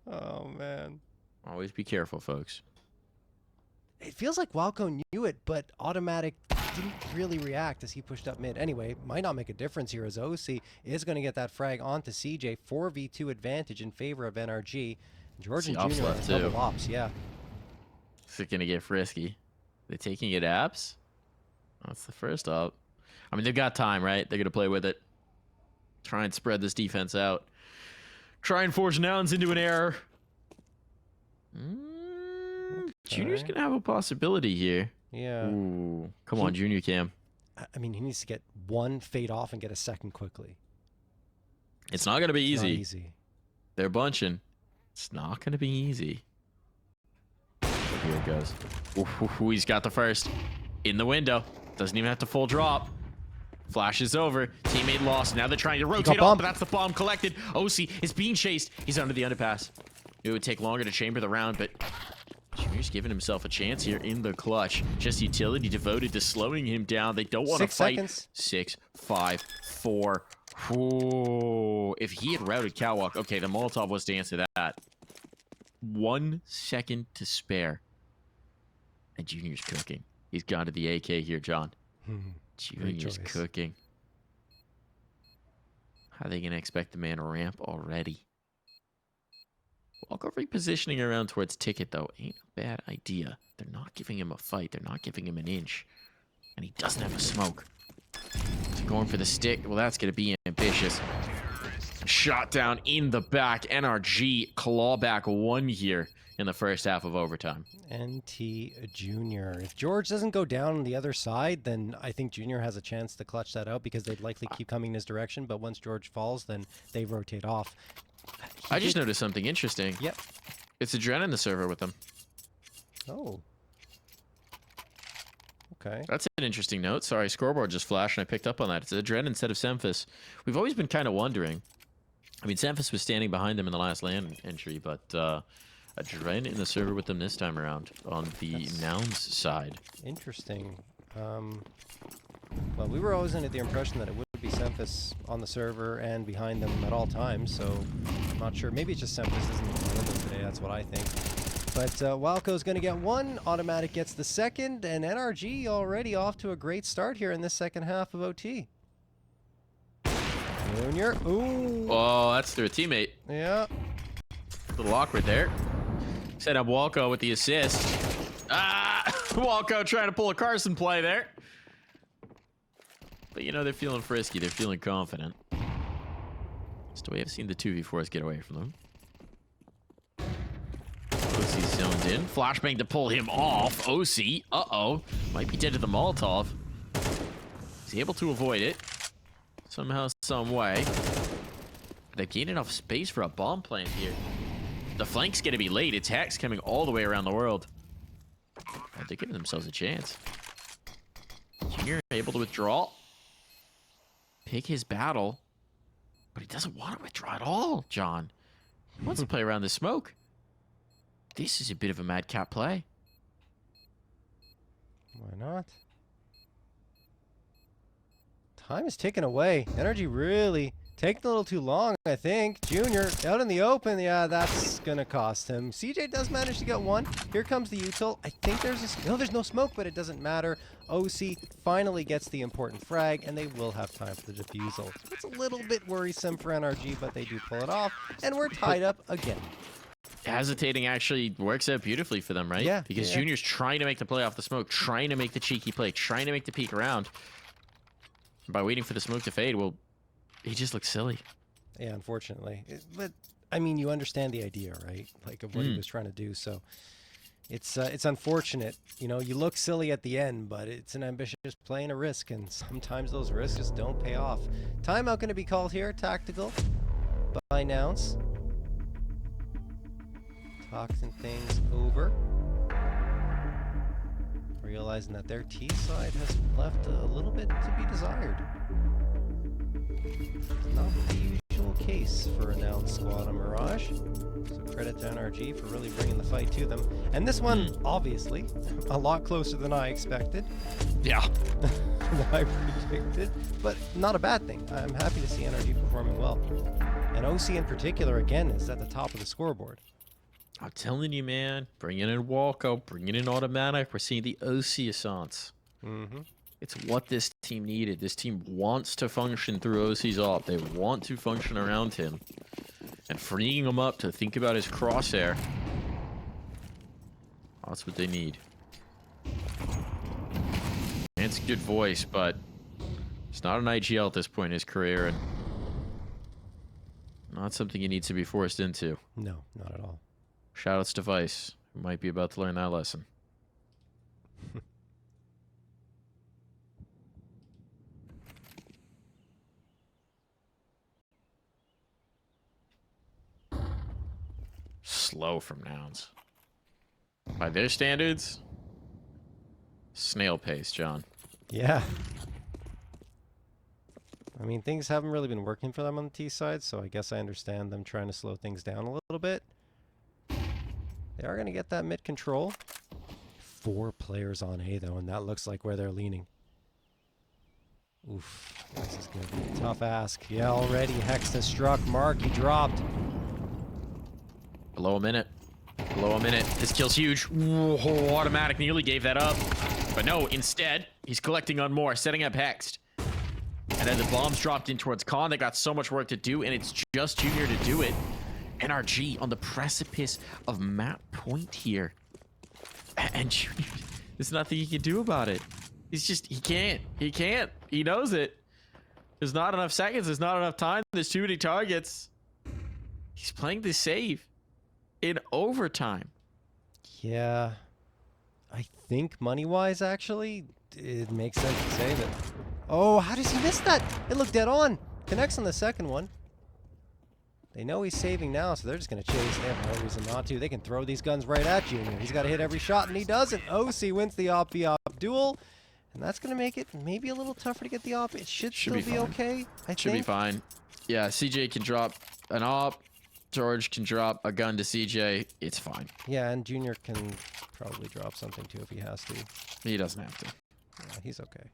Oh, man. Always be careful, folks. It feels like Walco knew it, but Automatic didn't really react as he pushed up mid. Anyway, might not make a difference here as OC is going to get that frag onto CJ. 4v2 advantage in favor of NRG. Jeorge and Junior left double too. ops, yeah. Is it going to get frisky? They taking it apps? That's the first op. I mean, they've got time, right? They're going to play with it. Try and spread this defense out. Try and force Nouns into an error. Junior's going to have a possibility here. Yeah. Ooh. Come on, Junior Cam. I mean, he needs to get 1 fade off and get a second quickly. It's not going to be easy. Not easy. They're bunching. It's not going to be easy. Here it goes. Ooh, he's got the first. In the window. Doesn't even have to full drop. Flashes over. Teammate lost. Now they're trying to rotate off, but that's the bomb collected. OC is being chased. He's under the underpass. It would take longer to chamber the round, but Junior Junior's giving himself a chance here in the clutch. Just utility devoted to slowing him down. They don't want to 6 fight. seconds. 6, 5, 4. Ooh, if he had routed Catwalk, okay, the Molotov was to answer that. 1 second to spare. And Junior's cooking. He's gone to the AK here, John. Junior's cooking. How are they going to expect the man to ramp already? Walker repositioning around towards Ticket, though, ain't a bad idea. They're not giving him a fight. They're not giving him an inch. And he doesn't have a smoke. So going for the stick. Well, that's going to be ambitious. Shot down in the back. NRG clawback 1 here in the first half of overtime. NT Junior. If Jeorge doesn't go down on the other side, then I think Junior has a chance to clutch that out because they'd likely keep coming in his direction. But once Jeorge falls, then they rotate off. I just noticed something interesting. Yep. It's Adren in the server with them. Oh. Okay. That's an interesting note. Sorry, scoreboard just flashed and I picked up on that. It's Adren instead of Semphis. We've always been kind of wondering. I mean, Semphis was standing behind them in the last land entry, but Adren in the server with them this time around on the Nouns side. Interesting. Well, we were always under the impression that it would be Semphis on the server and behind them at all times, so I'm not sure. Maybe it's just Semphis isn't available today, that's what I think. But Walco's going to get 1, Automatic gets the 2nd, and NRG already off to a great start here in this second half of OT. Junior, ooh. Oh, that's through a teammate. Yeah. A little awkward there. Set up Walco with the assist. Ah! Walco trying to pull a Carson play there. But, you know, they're feeling frisky. They're feeling confident. Still, we have seen the 2v4s get away from them. OC's zoned in. Flashbang to pull him off. OC, uh-oh. Might be dead to the Molotov. He's able to avoid it. Somehow, some way. They've gained enough space for a bomb plant here. The flank's going to be late. It's Hex coming all the way around the world. They're giving themselves a chance. Junior able to withdraw. Pick his battle. But he doesn't want to withdraw at all, John. He wants to play around the smoke. This is a bit of a madcap play. Why not? Time is ticking away. Energy really taking a little too long, I think. Junior out in the open. Yeah, that's going to cost him. CJ does manage to get 1. Here comes the util. I think there's no smoke, but it doesn't matter. OC finally gets the important frag, and they will have time for the defusal. It's a little bit worrisome for NRG, but they do pull it off, and we're tied up again. Hesitating actually works out beautifully for them, right? Yeah. Because Junior's trying to make the play off the smoke, trying to make the cheeky play, trying to make the peek around. By waiting for the smoke to fade, well, he just looks silly. Yeah, unfortunately. But, I mean, you understand the idea, right? Like, of what he was trying to do, so it's unfortunate. You know, you look silly at the end, but it's an ambitious play and a risk, and sometimes those risks just don't pay off. Timeout going to be called here, tactical, by Nouns. Toxin things over. Realizing that their T side has left a little bit to be desired. Not the usual case for a Nouns squad on Mirage. So credit to NRG for really bringing the fight to them. And this one, obviously, a lot closer than I expected. Yeah. Than I predicted. But not a bad thing. I'm happy to see NRG performing well. And OC in particular, again, is at the top of the scoreboard. I'm telling you, man. Bringing in Walco, bringing in Automatic. We're seeing the OC Assance. It's what this team needed. This team wants to function through OC's op. They want to function around him. And freeing him up to think about his crosshair. That's what they need. And it's a good voice, but it's not an IGL at this point in his career. And not something he needs to be forced into. No, not at all. Shoutouts to Vice, who might be about to learn that lesson. Slow from Nouns. By their standards, snail pace, John. Yeah. I mean, things haven't really been working for them on the T side, so I guess I understand them trying to slow things down a little bit. They are going to get that mid control. 4 players on A, though, and that looks like where they're leaning. Oof, this is going to be a tough ask. Yeah, already Hex has struck. Mark, he dropped. Below a minute. Below a minute. This kill's huge. Whoa, automatic nearly gave that up. But no, instead, he's collecting on more, setting up Hexed. And then the bombs dropped in towards Khan. They got so much work to do, and it's just Junior to do it. NRG on the precipice of map point here. And Junior, there's nothing he can do about it. He's just, he can't. He can't. He knows it. There's not enough seconds. There's not enough time. There's too many targets. He's playing this save in overtime. Yeah. I think money-wise, actually, it makes sense to save it. Oh, how does he miss that? It looked dead on. Connects on the second one. They know he's saving now, so they're just going to chase. They have no reason not to. They can throw these guns right at Junior. He's got to hit every shot, and he doesn't. OC wins the op-v-op duel, and that's going to make it maybe a little tougher to get the op. It should still be okay, I think. Should be fine. Yeah, CJ can drop an op. Jeorge can drop a gun to CJ. It's fine. Yeah, and Junior can probably drop something, too, if he has to. He doesn't have to. Yeah, he's okay.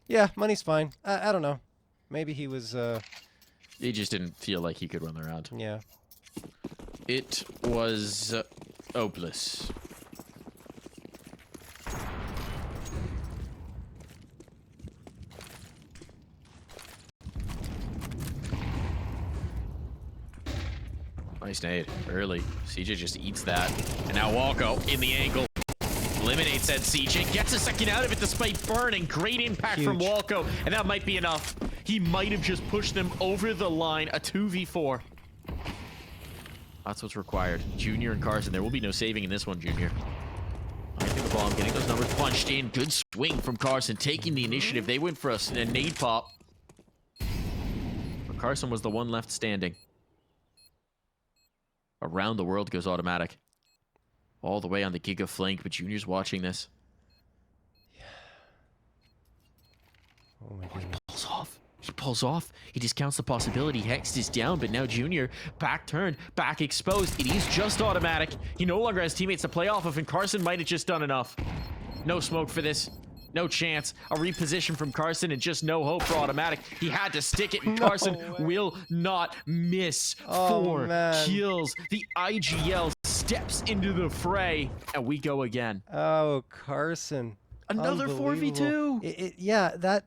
Yeah, money's fine. I don't know. Maybe he was... He just didn't feel like he could run the round. Yeah. It was hopeless. Nice nade early. CJ just eats that. And now Walco in the angle. Eliminates that CJ. Gets a second out of it despite burning. Great impact from Walco. And that might be enough. He might have just pushed them over the line. A 2v4. That's what's required. Junior and Carson. There will be no saving in this one, Junior. Getting the bomb. Getting those numbers punched in. Good swing from Carson. Taking the initiative. They went for a nade pop. But Carson was the one left standing. Around the world goes automatic. All the way on the Giga flank, but Junior's watching this. Yeah. Oh my goodness. He pulls off. He pulls off. He discounts the possibility. Hexed is down, but now Junior back turned, back exposed. It is just automatic. He no longer has teammates to play off of, and Carson might have just done enough. No smoke for this. No chance. A reposition from Carson and just no hope for automatic. He had to stick it, and Carson will not miss. 4 kills. The IGL steps into the fray, and we go again. Oh, Carson. Another 4v2. Yeah, that...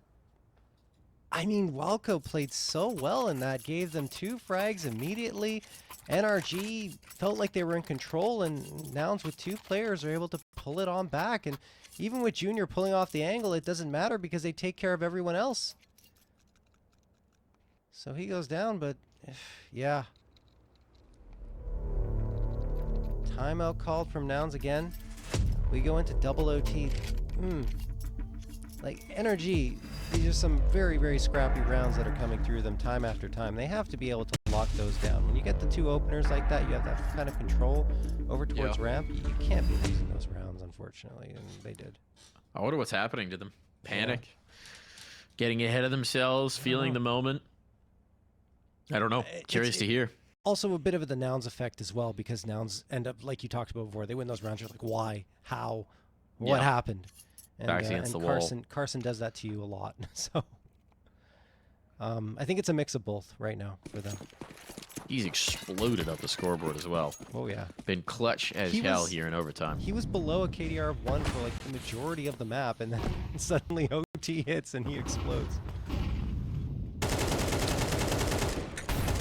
I mean, Walco played so well in that. Gave them 2 frags immediately. NRG felt like they were in control, and Nouns with 2 players are able to pull it on back. And even with Junior pulling off the angle, it doesn't matter because they take care of everyone else. So he goes down, but yeah. Timeout called from Nouns again. We go into double OT. Like, NRG, these are some very, very scrappy rounds that are coming through them time after time. They have to be able to lock those down. When you get the 2 openers like that, you have that kind of control over towards ramp. You can't be losing those rounds, unfortunately, and they did. I wonder what's happening to them. Panic. Getting ahead of themselves, feeling the moment. I don't know. Curious to hear. Also a bit of the Nouns effect as well, because Nouns end up, like you talked about before, they win those rounds, you're like, why? How? What happened? And, Backs against the wall. Carson does that to you a lot. So I think it's a mix of both right now for them. He's exploded up the scoreboard as well. Oh, yeah. Been clutch as hell here in overtime. He was below a KDR of 1 for like the majority of the map, and then suddenly OT hits and he explodes.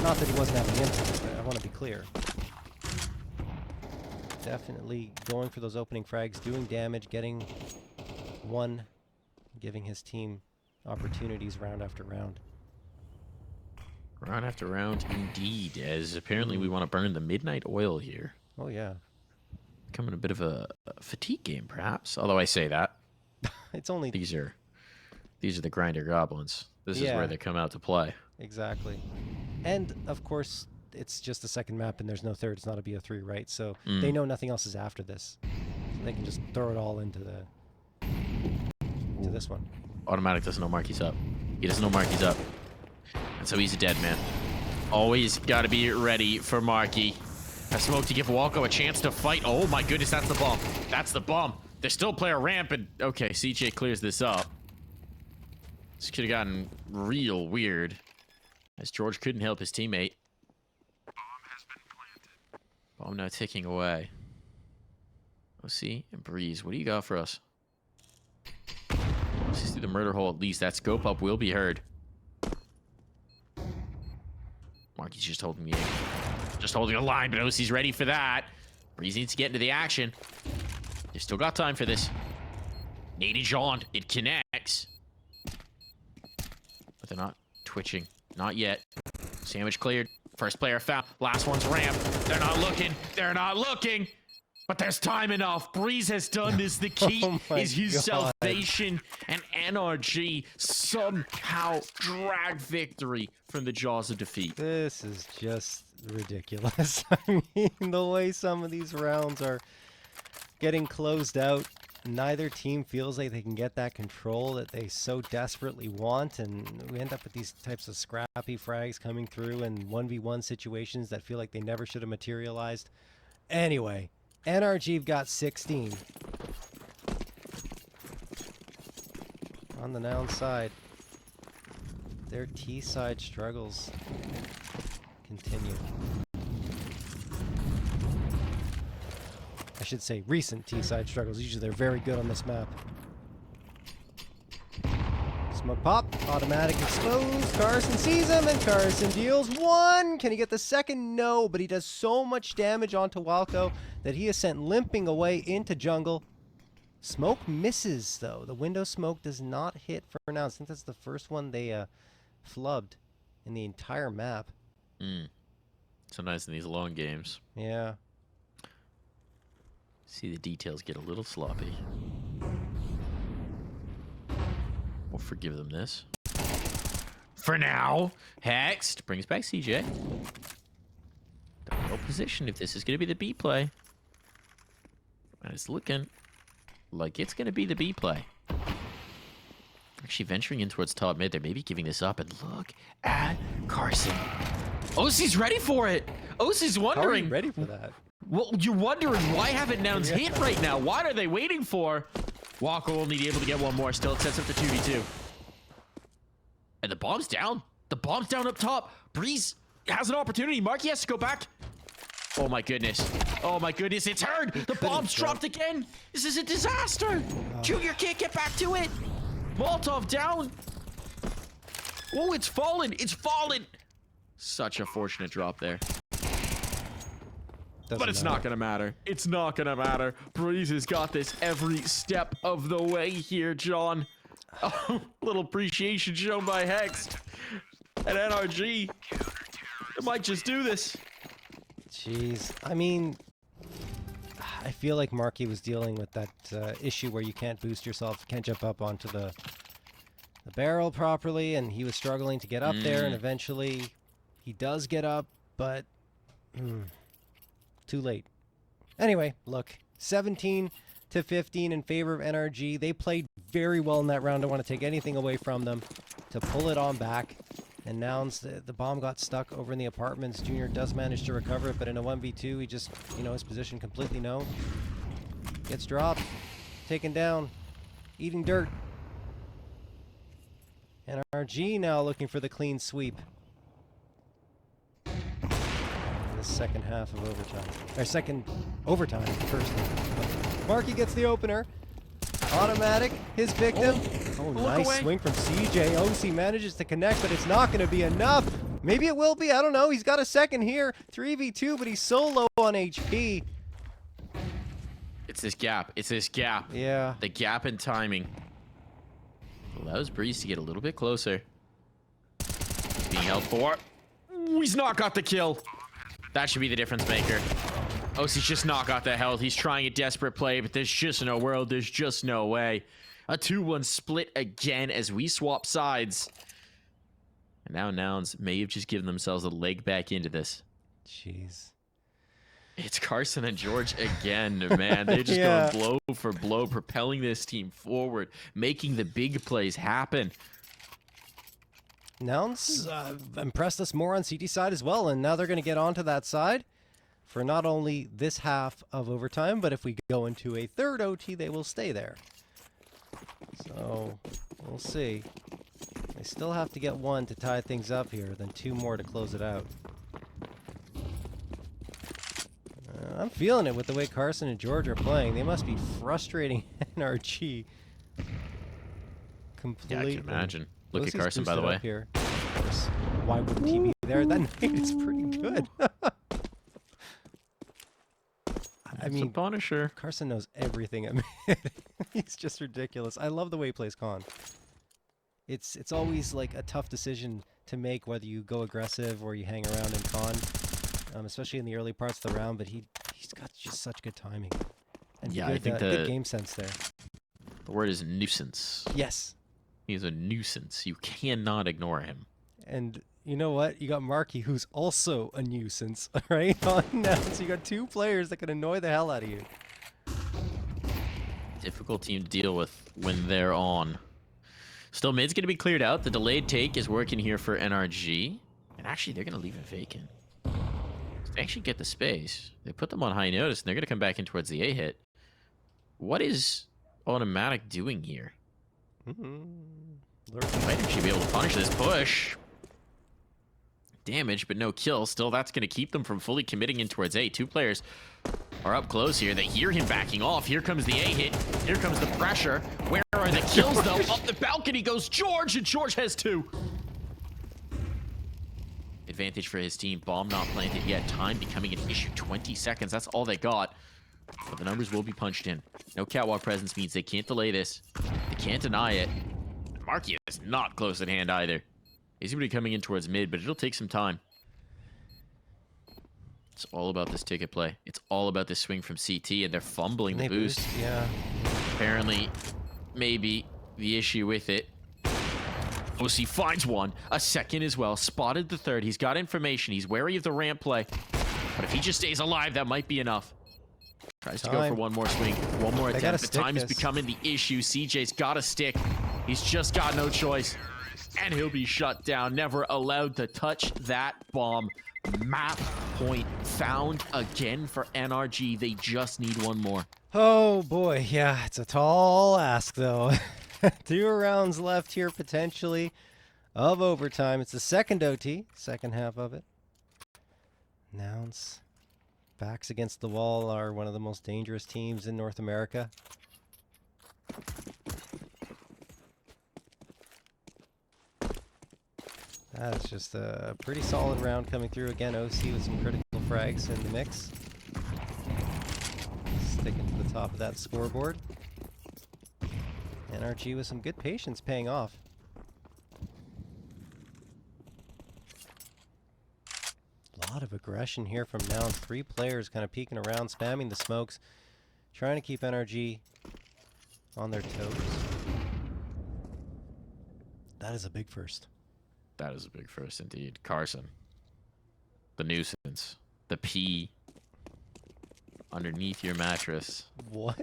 Not that he wasn't having incidents, but I want to be clear. Definitely going for those opening frags, doing damage, getting 1, giving his team opportunities round after round. Round after round, indeed, as apparently we want to burn the midnight oil here. Oh, yeah. Becoming a bit of a fatigue game, perhaps. Although I say that. It's only... These are the grinder goblins. This is where they come out to play. Exactly. And, of course, it's just the second map and there's no third. It's not a BO3, right? So they know nothing else is after this. So they can just throw it all into this one. Automatic doesn't know Marky's up. He doesn't know Marky's up. And so he's a dead man. Always got to be ready for Marky. A smoke to give Walco a chance to fight. Oh my goodness, that's the bomb. That's the bomb. There's still player ramp, and okay, CJ clears this up. This could have gotten real weird, as Jeorge couldn't help his teammate. Bomb has been planted. Bomb now ticking away. OC and Brehze, what do you got for us? Let's see the murder hole at least. That scope up will be heard. Marky's just holding the line, but OC's ready for that. Brehze needs to get into the action. They've still got time for this. Nadage on. It connects. But they're not twitching. Not yet. Sandwich cleared. First player found. Last one's ramp. They're not looking. They're not looking. But there's time enough. Brehze has done this. The key is his salvation. And NRG somehow drag victory from the jaws of defeat. This is just ridiculous. I mean, the way some of these rounds are getting closed out, neither team feels like they can get that control that they so desperately want, and we end up with these types of scrappy frags coming through in 1v1 situations that feel like they never should have materialized. Anyway, NRG've got 16. On the Nouns side, their T side struggles continue. I should say recent T-side struggles. Usually they're very good on this map. Smoke pop. Automatic exposed. Carson sees him, and Carson deals one. Can he get the second? No, but he does so much damage onto Walco that he is sent limping away into jungle. Smoke misses, though. The window smoke does not hit for now. I think that's the first one they flubbed in the entire map. Sometimes in these long games. Yeah. See the details get a little sloppy. We'll forgive them this. For now, Hexed brings back CJ. Well positioned if this is going to be the B play. And it's looking like it's going to be the B play. Actually venturing in towards top mid. They're maybe giving this up. And look at Carson. OC's ready for it. OC's wondering. How are you ready for that? Well, you're wondering why haven't Nouns hit right now? What are they waiting for? Walco will only be able to get one more. Still, it sets up the 2v2. And the bomb's down. The bomb's down up top. Brehze has an opportunity. Marky has to go back. Oh my goodness. Oh my goodness. It's heard. The bomb's dropped again. This is a disaster. Junior can't get back to it. Molotov down. Oh, it's fallen. It's fallen. Such a fortunate drop there. But it's not going to matter. It's not going to matter. Brehze has got this every step of the way here, John. Oh, little appreciation shown by Hexed and NRG. It might just do this. Jeez. I mean, I feel like Marky was dealing with that issue where you can't boost yourself, can't jump up onto the barrel properly, and he was struggling to get up there, and eventually he does get up, but... too late. Anyway, look, 17 to 15 in favor of NRG. They played very well in that round. I don't want to take anything away from them to pull it on back. And Nouns, the bomb got stuck over in the apartments. Junior does manage to recover it, but in a 1v2, he just, you know, his position completely known. Gets dropped, taken down, eating dirt. NRG now looking for the clean sweep. Second half of overtime. Or second overtime, first half. Marky gets the opener. Automatic, his victim. Oh, nice swing from CJ. OC manages to connect, but it's not going to be enough. Maybe it will be. I don't know. He's got a second here. 3v2, but he's so low on HP. It's this gap. It's this gap. Yeah. The gap in timing allows Brehze to get a little bit closer. He's being held for. Ooh, he's not got the kill. That should be the difference maker. OC's just not got the health. He's trying a desperate play, but there's just no world. There's just no way. A 2-1 split again as we swap sides. And now Nouns may have just given themselves a leg back into this. Jeez. It's Carson and Jeorge again, man. They're just going blow for blow, propelling this team forward, making the big plays happen. Nouns impressed us more on CT side as well, and now they're going to get onto that side for not only this half of overtime, but if we go into a third OT, they will stay there. So, we'll see. They still have to get one to tie things up here, then 2 more to close it out. I'm feeling it with the way Carson and Jeorge are playing. They must be frustrating NRG completely. Yeah, I can imagine. Look at Lucy's Carson, by the boosted way. up here. Of course, why wouldn't he be there? That night is pretty good. I It's a mean, Punisher. Carson knows everything at mid. He's just ridiculous. I love the way he plays con. It's always like a tough decision to make whether you go aggressive or you hang around in con, especially in the early parts of the round. But he's got just such good timing and Yeah, good, I think good game sense there. The word is nuisance. Yes, He's a nuisance. You cannot ignore him. and you know what? You got Marky, who's also a nuisance, right? On now, so you got 2 players that can annoy the hell out of you. Difficult team to deal with when they're on. Still, mid's going to be cleared out. The delayed take is working here for NRG. And actually, they're going to leave it vacant. They actually get the space. They put them on high notice, and they're going to come back in towards the A hit. What is automatic doing here? Might actually be able to punish this push. Damage, but no kill. Still, that's going to keep them from fully committing in towards A. 2 players are up close here. They hear him backing off. Here comes the A hit. Here comes the pressure. Where are the kills, though? Up the balcony goes Jeorge, and Jeorge has 2. Advantage for his team. Bomb not planted yet. Time becoming an issue. 20 seconds. That's all they got. But the numbers will be punched in. No catwalk presence means they can't delay this. They can't deny it. Marky is not close at hand either. He's going to be coming in towards mid, but it'll take some time. It's all about this ticket play. It's all about this swing from CT, and they're fumbling the boost. Yeah. Apparently, maybe the issue with it. OC finds one. A second as well. Spotted the third. He's got information. He's wary of the ramp play. But if he just stays alive, that might be enough. Tries to go for one more swing. One more attempt. The time is becoming the issue. CJ's got a stick. He's just got no choice. And he'll be shut down. Never allowed to touch that bomb. Map point found again for NRG. They just need one more. Oh boy, yeah, it's a tall ask though. 2 rounds left here potentially of overtime. It's the second OT, second half of it. Nouns, backs against the wall, are one of the most dangerous teams in North America. That's just a pretty solid round coming through. Again, OC with some critical frags in the mix. Sticking to the top of that scoreboard. NRG with some good patience paying off. A lot of aggression here from Nouns. 3 players kind of peeking around, spamming the smokes, trying to keep NRG on their toes. That is a big first. That is a big first indeed. Carson. The nuisance. The pea. Underneath your mattress. What?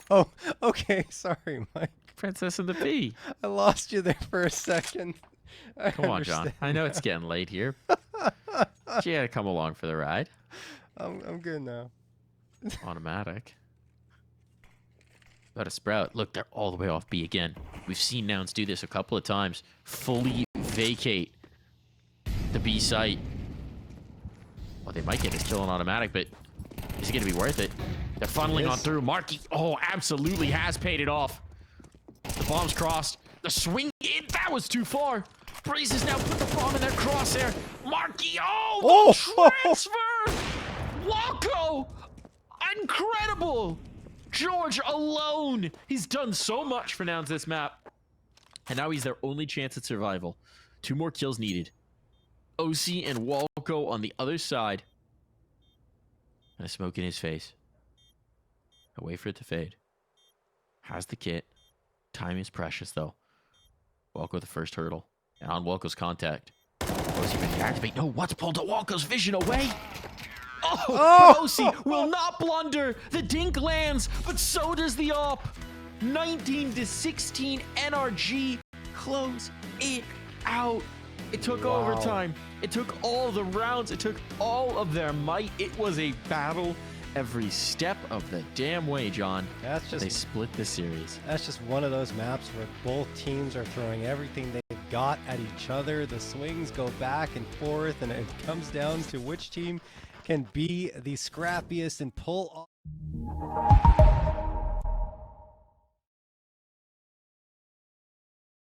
Oh, okay. Sorry, Mike. Princess and the Pea. I lost you there for a second. Come on, John. I know it's getting late here. You had to come along for the ride. I'm good now. Automatic. Got a sprout. Look, they're all the way off B again. We've seen Nouns do this a couple of times. Fully vacate the B site. Well, they might get this kill on automatic, but is it going to be worth it? They're funneling on through. Marky, oh, absolutely has paid it off. The bomb's crossed. The swing in, that was too far. Brehze has now put the bomb in their crosshair. Marky, oh, the transfer! Walko! Incredible! Jeorge alone! He's done so much for Nouns this map. And now he's their only chance at survival. 2 more kills needed. OC and Walko on the other side. And a smoke in his face. I wait for it to fade. Has the kit. Time is precious, though. Walko the first hurdle. And on Walko's contact. OC ready to activate. No, what's pulled Walko's vision away? Oh! OC will not blunder. The dink lands, but so does the op. 19-16 NRG close it out. It took Wow. overtime. It took all the rounds. It took all of their might. It was a battle every step of the damn way, John. That's They just split the series. That's just one of those maps where both teams are throwing everything they've got at each other. The swings go back and forth, and it comes down to which team can be the scrappiest and pull off.